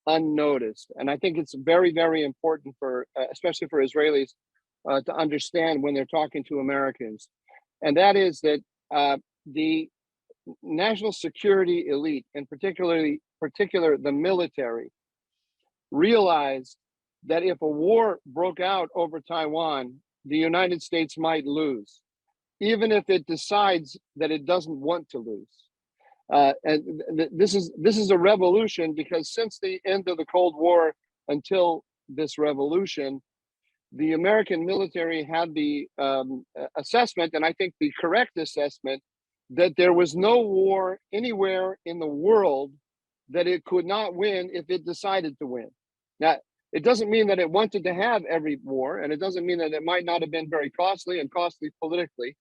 unnoticed, and I think it's very, very important for, especially for Israelis, to understand when they're talking to Americans, and that is that the national security elite, and particular the military, realized that if a war broke out over Taiwan, the United States might lose, even if it decides that it doesn't want to lose. And this is a revolution, because since the end of the Cold War until this revolution, the American military had the assessment, and I think the correct assessment, that there was no war anywhere in the world that it could not win if it decided to win. Now, it doesn't mean that it wanted to have every war, and it doesn't mean that it might not have been very costly and costly politically.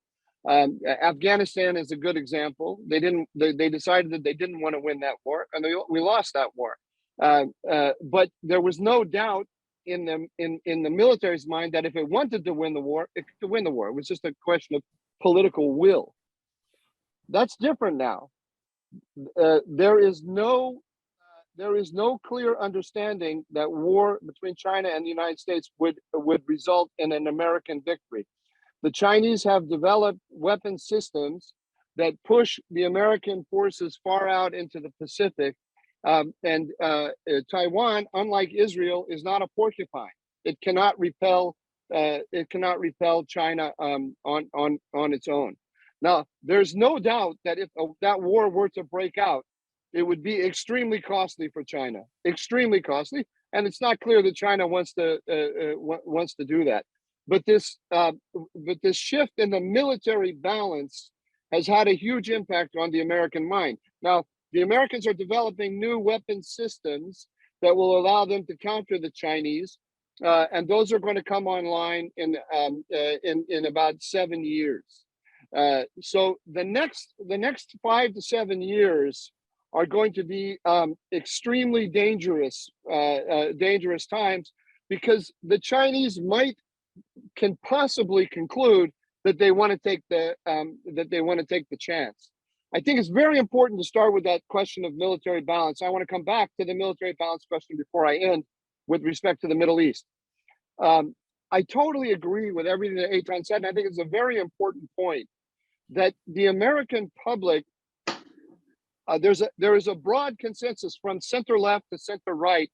Afghanistan is a good example. They decided that they didn't want to win that war, and we lost that war. But there was no doubt in the military's mind that if it wanted to win the war, it could win the war. It was just a question of political will. That's different now. There is no clear understanding that war between China and the United States would result in an American victory. The Chinese have developed weapon systems that push the American forces far out into the Pacific, and Taiwan, unlike Israel, is not a porcupine. It cannot repel. China on its own. Now, there's no doubt that if that war were to break out, it would be extremely costly for China, extremely costly, and it's not clear that China wants to do that. But this shift in the military balance has had a huge impact on the American mind. Now, the Americans are developing new weapon systems that will allow them to counter the Chinese, and those are going to come online in about 7 years. So the next 5 to 7 years are going to be extremely dangerous times, because the Chinese can possibly conclude that they want to take the chance. I think it's very important to start with that question of military balance. I want to come back to the military balance question before I end with respect to the Middle East. I totally agree with everything that Eytan said, and I think it's a very important point that the American public, there is a broad consensus from center left to center right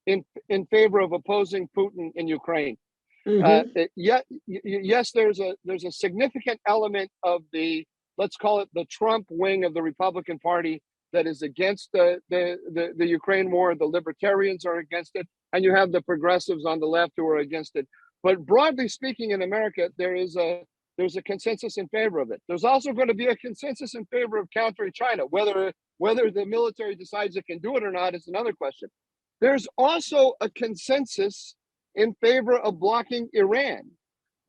in favor of opposing Putin in Ukraine. Mm-hmm. Yes, there's a significant element of the, let's call it the Trump wing of the Republican Party, that is against the Ukraine war. The libertarians are against it, and you have the progressives on the left who are against it. But broadly speaking, in America, there is there's a consensus in favor of it. There's also going to be a consensus in favor of countering China. Whether the military decides it can do it or not is another question. There's also a consensus in favor of blocking Iran.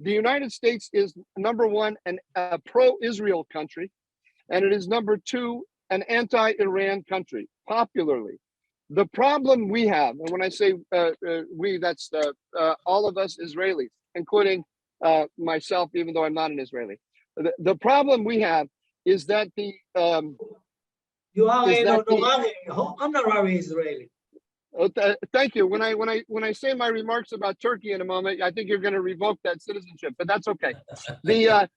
The United States is number one, a pro-Israel country, and it is number two, an anti-Iran country, popularly. The problem we have, and when I say we, that's all of us Israelis, including myself, even though I'm not an Israeli. The problem we have is that the you are an honorary Israeli. Thank you. When I say my remarks about Turkey in a moment, I think you're going to revoke that citizenship, but that's okay. The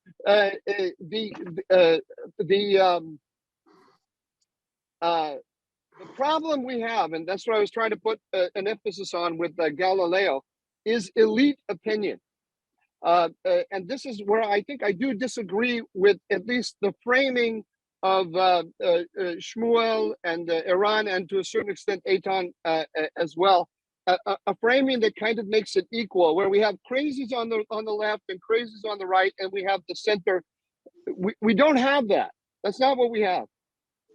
problem we have, and that's what I was trying to put an emphasis on with Galileo, is elite opinion. And this is where I think I do disagree with at least the framing of Shmuel and Eran, and to a certain extent Eytan as well, a framing that kind of makes it equal, where we have crazies on the left and crazies on the right, and we have the center. We don't have that. That's not what we have.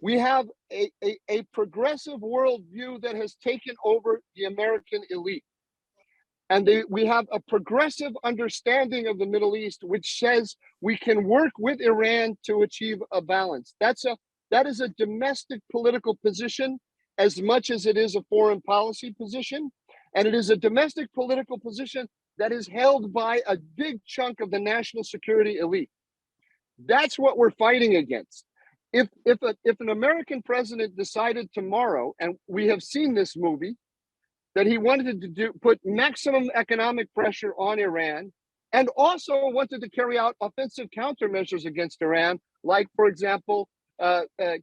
We have a progressive worldview that has taken over the American elite. And we have a progressive understanding of the Middle East, which says we can work with Iran to achieve a balance. That is a domestic political position as much as it is a foreign policy position. And it is a domestic political position that is held by a big chunk of the national security elite. That's what we're fighting against. If an American president decided tomorrow, and we have seen this movie, that he wanted to put maximum economic pressure on Iran, and also wanted to carry out offensive countermeasures against Iran, like, for example,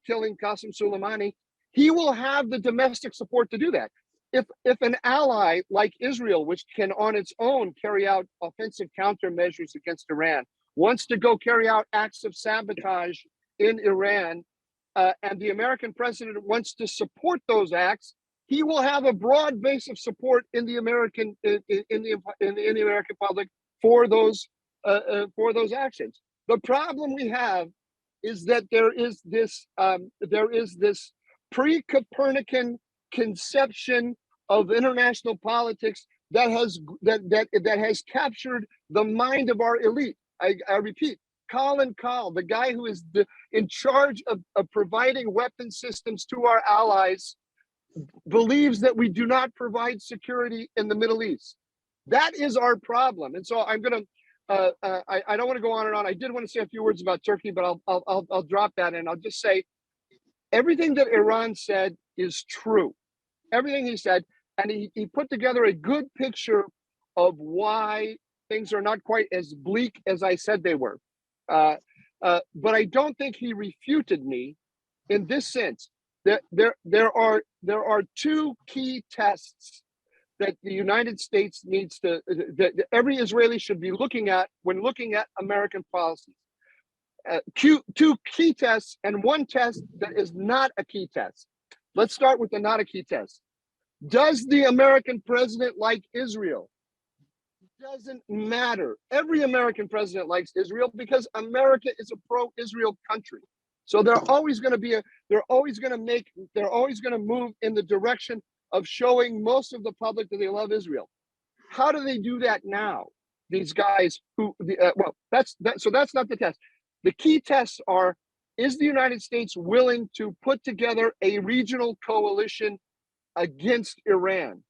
killing Qasem Soleimani, he will have the domestic support to do that. If an ally like Israel, which can on its own carry out offensive countermeasures against Iran, wants to go carry out acts of sabotage in Iran, and the American president wants to support those acts, he will have a broad base of support in the American American public for those actions. The problem we have is that there is this pre-Copernican conception of international politics that has captured the mind of our elite. I repeat, Colin Kahl, the guy who is in charge of providing weapon systems to our allies, believes that we do not provide security in the Middle East. That is our problem. And so I'm going to, I don't want to go on and on. I did want to say a few words about Turkey, but I'll drop that, and I'll just say everything that Eran said is true. Everything he said, and he put together a good picture of why things are not quite as bleak as I said they were. But I don't think he refuted me in this sense. There are two key tests that the United States needs to, that every Israeli should be looking at when looking at American policies. Two key tests and one test that is not a key test. Let's start with the not a key test. Does the American president like Israel? Doesn't matter. Every American president likes Israel because America is a pro-Israel country. So they're always going to move in the direction of showing most of the public that they love Israel. How do they do that now? These guys who, so that's not the test. The key tests are, is the United States willing to put together a regional coalition against Iran?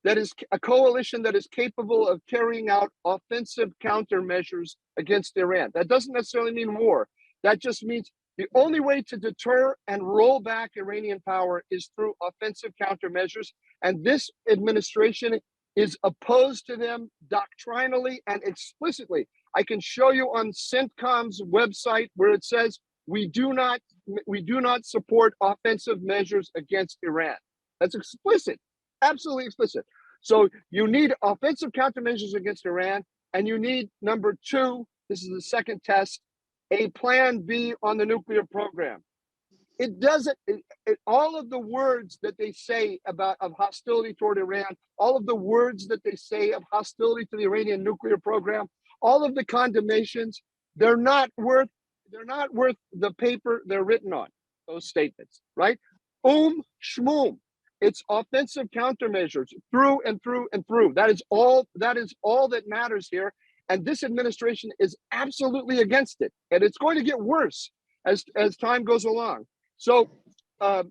That is a coalition that is capable of carrying out offensive countermeasures against Iran. That doesn't necessarily mean war. That just means the only way to deter and roll back Iranian power is through offensive countermeasures. And this administration is opposed to them doctrinally and explicitly. I can show you on CENTCOM's website where it says we do not support offensive measures against Iran. That's explicit, absolutely explicit. So you need offensive countermeasures against Iran, and you need, number two, this is the second test, a plan B on the nuclear program. It doesn't, all of the words that they say of hostility toward Iran, all of the words that they say of hostility to the Iranian nuclear program, all of the condemnations, they're not worth the paper they're written on, those statements, right? Shmoom. It's offensive countermeasures through and through and through. That is all that matters here. And this administration is absolutely against it. And it's going to get worse as time goes along. So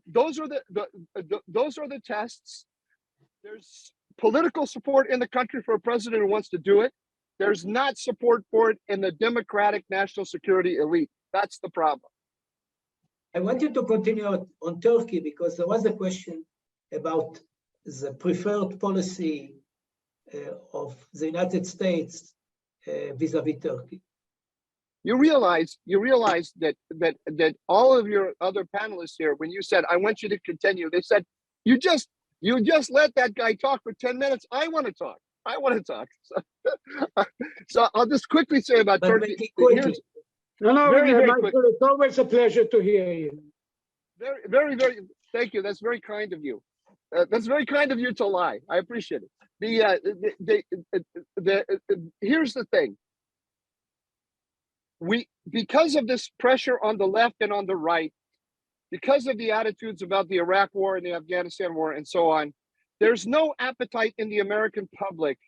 those are the tests. There's political support in the country for a president who wants to do it. There's not support for it in the Democratic national security elite. That's the problem. I wanted to continue on Turkey because there was a question about the preferred policy of the United States vis-a-vis Turkey. You realize that all of your other panelists here, when you said, I want you to continue, they said, you just let that guy talk for 10 minutes. I want to talk. So I'll just quickly say about Turkey. Michael, it's always a pleasure to hear you. Very, thank you. That's very kind of you. That's very kind of you to lie. I appreciate it. Here's the thing. Because of this pressure on the left and on the right, because of the attitudes about the Iraq war and the Afghanistan war and so on, there's no appetite in the American public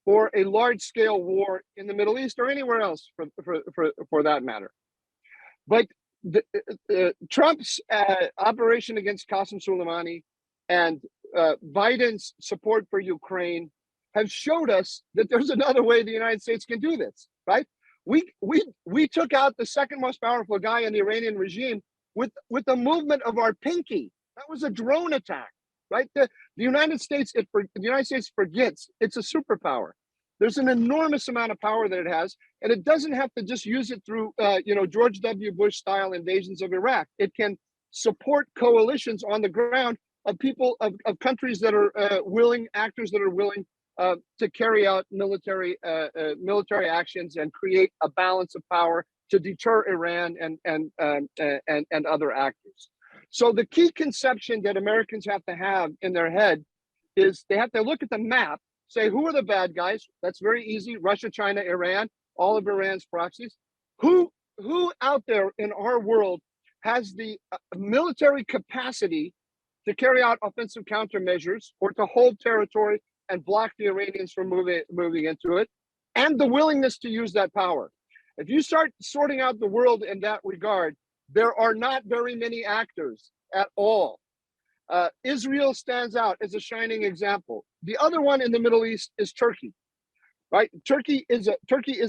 for a large-scale war in the Middle East or anywhere else for that matter. But Trump's operation against Qasem Soleimani and Biden's support for Ukraine have showed us that there's another way the United States can do this, right? We took out the second most powerful guy in the Iranian regime with the movement of our pinky. That was a drone attack, right? The United States forgets it's a superpower. There's an enormous amount of power that it has, and it doesn't have to just use it through George W. Bush style invasions of Iraq. It can support coalitions on the ground of people of countries that are actors that are willing to carry out military actions and create a balance of power to deter Iran and other actors. So the key conception that Americans have to have in their head is they have to look at the map, say, who are the bad guys? That's very easy. Russia, China, Iran, all of Iran's proxies. Who out there in our world has the military capacity to carry out offensive countermeasures or to hold territory and block the Iranians from moving into it, and the willingness to use that power? If you start sorting out the world in that regard, there are not very many actors at all. Israel stands out as a shining example. The other one in the Middle East is Turkey, right? Turkey is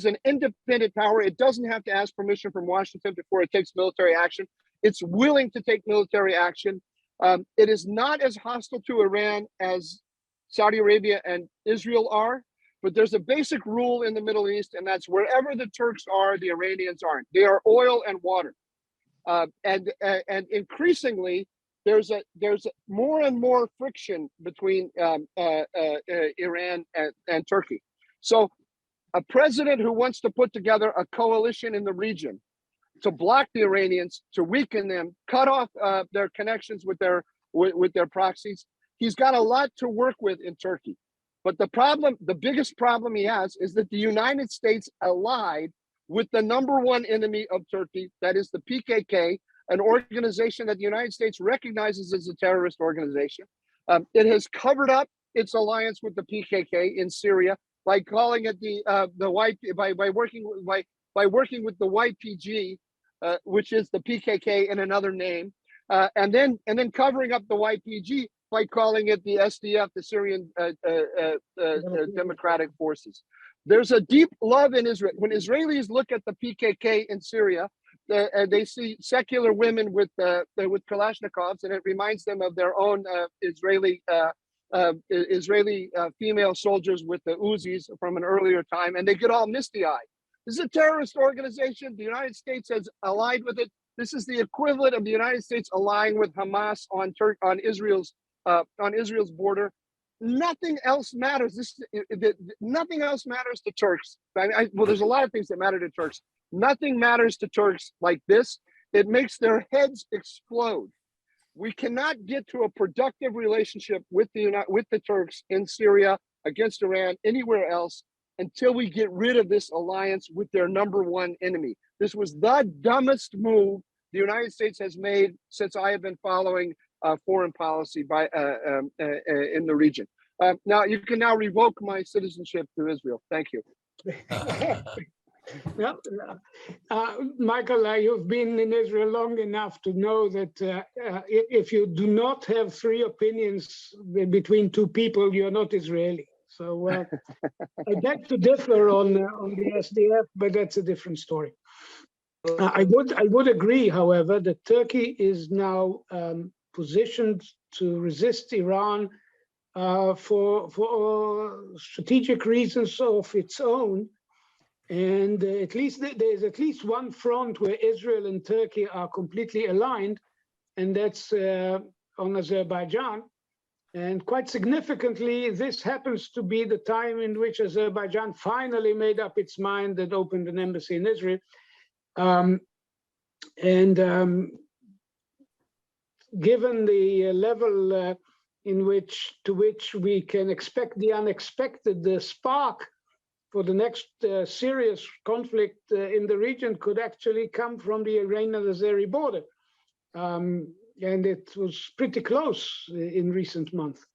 an independent power. It doesn't have to ask permission from Washington before it takes military action. It's willing to take military action. It is not as hostile to Iran as Saudi Arabia and Israel are, but there's a basic rule in the Middle East, and that's wherever the Turks are, the Iranians aren't. They are oil and water. And increasingly, there's more and more friction between Iran and Turkey. So a president who wants to put together a coalition in the region to block the Iranians, to weaken them, cut off their connections with their proxies, he's got a lot to work with in Turkey. But the biggest problem he has is that the United States allied with the number one enemy of Turkey, that is the PKK, an organization that the United States recognizes as a terrorist organization. It has covered up its alliance with the PKK in Syria by calling it by working with the YPG, which is the PKK in another name, and then covering up the YPG by calling it the SDF, the Syrian Democratic Forces. There's a deep love in Israel. When Israelis look at the PKK in Syria, they see secular women with Kalashnikovs, and it reminds them of their own Israeli female soldiers with the Uzis from an earlier time, and they get all misty-eyed. This is a terrorist organization. The United States has allied with it. This is the equivalent of the United States allying with Hamas on Israel's border. Nothing else matters. Nothing else matters to Turks. Well, there's a lot of things that matter to Turks. Nothing matters to Turks like this. It makes their heads explode. We cannot get to a productive relationship with the Turks in Syria, against Iran, anywhere else, until we get rid of this alliance with their number one enemy. This was the dumbest move the United States has made since I have been following foreign policy in the region. Now, you can now revoke my citizenship to Israel. Thank you. Well, Michael, you've been in Israel long enough to know that if you do not have three opinions between two people, you're not Israeli. So I beg to differ on the SDF, but that's a different story. I would agree, however, that Turkey is now positioned to resist Iran for strategic reasons of its own. And at least there's at least one front where Israel and Turkey are completely aligned, and that's on Azerbaijan. And quite significantly, this happens to be the time in which Azerbaijan finally made up its mind and opened an embassy in Israel. Given the level to which we can expect the unexpected, the spark for the next serious conflict in the region could actually come from the Iranian-Azeri border. And it was pretty close in recent months.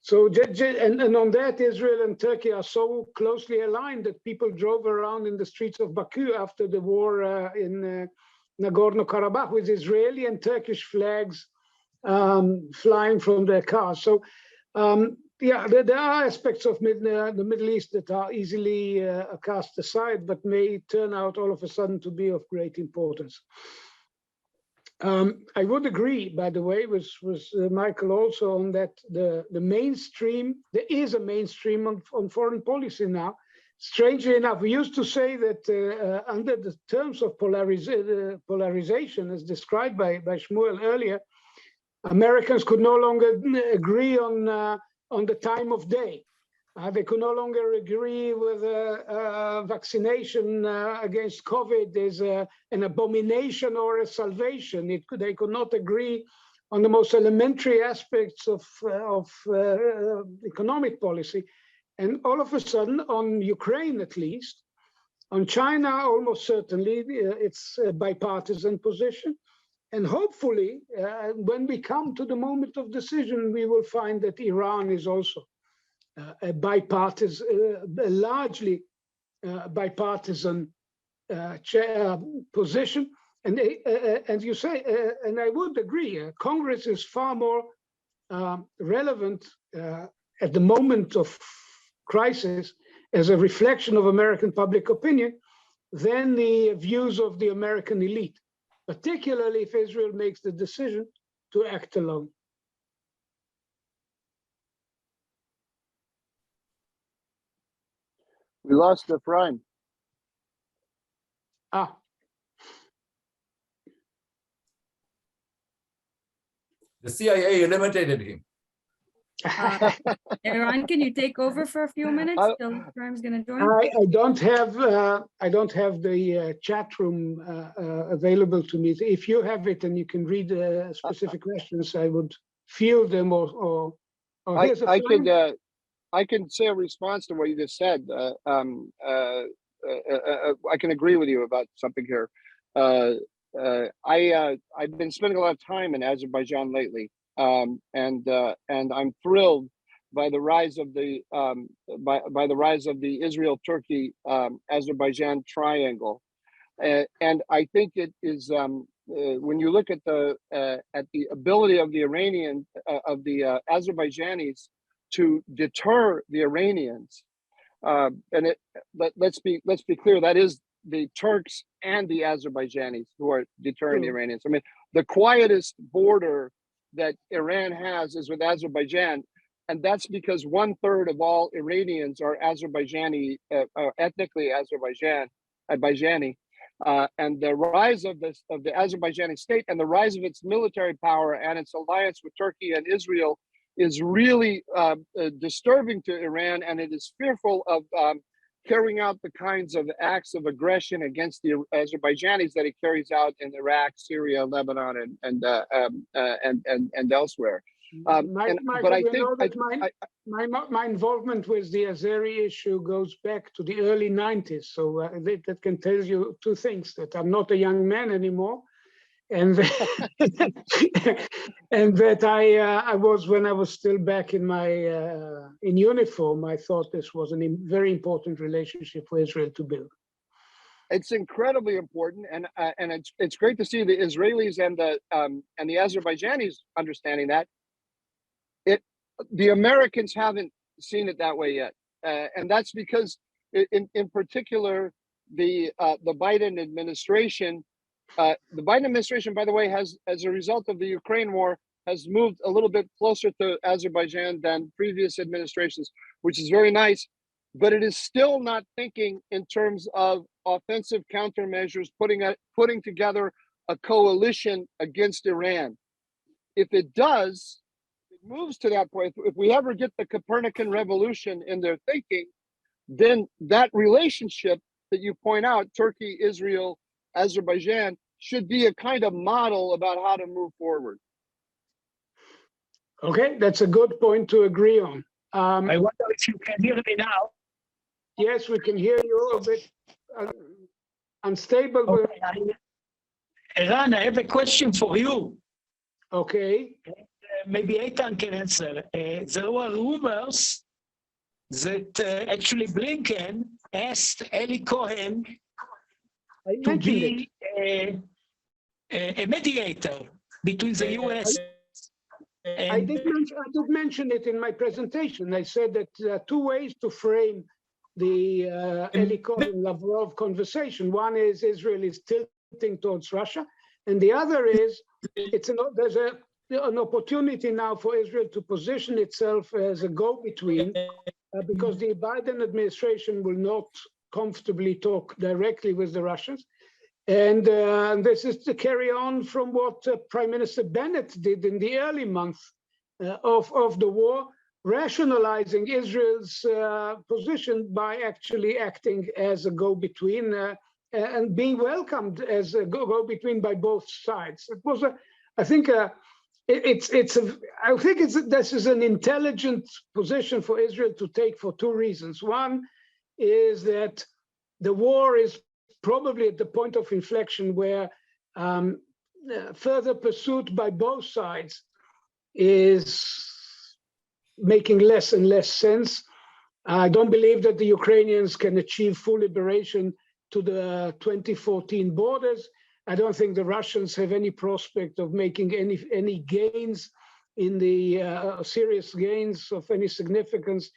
So, and on that, Israel and Turkey are so closely aligned that people drove around in the streets of Baku after the war in Nagorno-Karabakh with Israeli and Turkish flags flying from their cars. So, yeah, there are aspects of the Middle East that are easily cast aside, but may turn out all of a sudden to be of great importance. I would agree, by the way, with Michael also on that the mainstream, there is a mainstream on foreign policy now. Strangely enough, we used to say that under the terms of polarization, as described by Shmuel earlier, Americans could no longer agree on the time of day. They could no longer agree with vaccination against COVID is an abomination or a salvation. They could not agree on the most elementary aspects of economic policy. And all of a sudden, on Ukraine at least, on China almost certainly, it's a bipartisan position. And hopefully, when we come to the moment of decision, we will find that Iran is also a largely bipartisan position. And you say, and I would agree, Congress is far more relevant at the moment of crisis as a reflection of American public opinion than the views of the American elite, particularly if Israel makes the decision to act alone. We lost Efraim. The CIA eliminated him. Eran, can you take over for a few minutes till Efraim's going to join? I don't have the chat room available to me. If you have it and you can read specific questions, I would field them or I can say a response to what you just said. I can agree with you about something here. I've been spending a lot of time in Azerbaijan lately, and I'm thrilled by the rise of the Israel-Turkey Azerbaijan triangle, and I think it is when you look at the ability of the Azerbaijanis to deter the Iranians, let's be clear, that is the Turks and the Azerbaijanis who are deterring the Iranians. I mean, the quietest border that Iran has is with Azerbaijan, and that's because 1/3 of all Iranians are Azerbaijani, ethnically Azerbaijani, and the rise of the Azerbaijani state and the rise of its military power and its alliance with Turkey and Israel is really disturbing to Iran, and it is fearful of carrying out the kinds of acts of aggression against the Azerbaijanis that it carries out in Iraq, Syria, Lebanon, and elsewhere. But I you think know that my involvement with the Azeri issue goes back to the early 90s. So that can tell you two things: that I'm not a young man anymore, and and that I was, when I was still back in my in uniform, I thought this was a very important relationship for Israel to build. it's incredibly important, and it's great to see the Israelis and the Azerbaijanis understanding that. The Americans haven't seen it that way yet, and that's because, in particular, the Biden administration. The Biden administration, by the way, has, as a result of the Ukraine war, has moved a little bit closer to Azerbaijan than previous administrations, which is very nice. But it is still not thinking in terms of offensive countermeasures, putting together a coalition against Iran. If it does, it moves to that point. If we ever get the Copernican revolution in their thinking, then that relationship that you point out, Turkey, Israel, Azerbaijan, should be a kind of model about how to move forward. Okay, that's a good point to agree on. I wonder if you can hear me now. Yes, we can hear you a bit unstable. Okay, Eran, I have a question for you. Okay. Maybe Eytan can answer. There were rumors that actually Blinken asked Eli Cohen to be a mediator between the U.S. I did mention it in my presentation. I said that there are two ways to frame the Eli Cohen-Lavrov conversation. One is Israel is tilting towards Russia, and the other is there's an opportunity now for Israel to position itself as a go-between, because the Biden administration will not comfortably talk directly with the Russians. And this is to carry on from what Prime Minister Bennett did in the early months of the war, rationalizing Israel's position by actually acting as a go-between and being welcomed as a go-between by both sides. It was I think this is an intelligent position for Israel to take for two reasons. One is that the war is probably at the point of inflection where further pursuit by both sides is making less and less sense. I don't believe that the Ukrainians can achieve full liberation to the 2014 borders. I don't think the Russians have any prospect of making any gains in the serious gains of any significance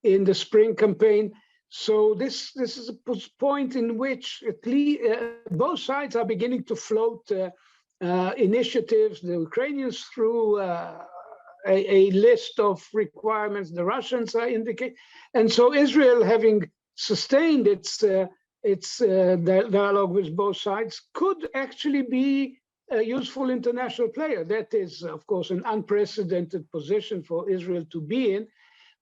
in the spring campaign. So this is a point in which at least both sides are beginning to float initiatives. The Ukrainians through a list of requirements, the Russians are indicate, and so Israel, having sustained its dialogue with both sides, could actually be a useful international player. That is, of course, an unprecedented position for Israel to be in.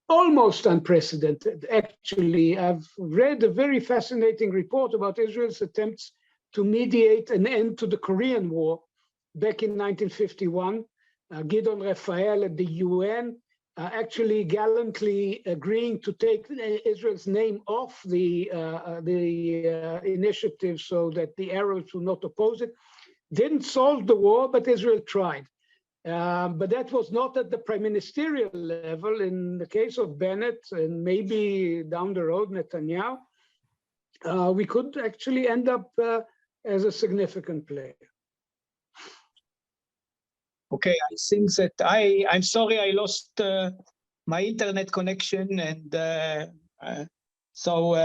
Almost unprecedented, actually. I've read a very fascinating report about Israel's attempts to mediate an end to the Korean War back in 1951. Gideon Raphael at the UN actually gallantly agreeing to take Israel's name off the initiative so that the Arabs would not oppose it. Didn't solve the war, but Israel tried. But that was not at the prime ministerial level. In the case of Bennett and maybe down the road Netanyahu, we could actually end up as a significant player. Okay, I think that I'm sorry I lost my internet connection, and so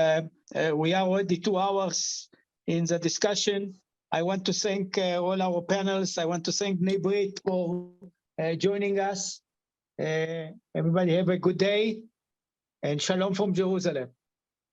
we are already 2 hours in the discussion. I want to thank all our panels. I want to thank Bnei Brit for joining us. Everybody have a good day, and shalom from Jerusalem.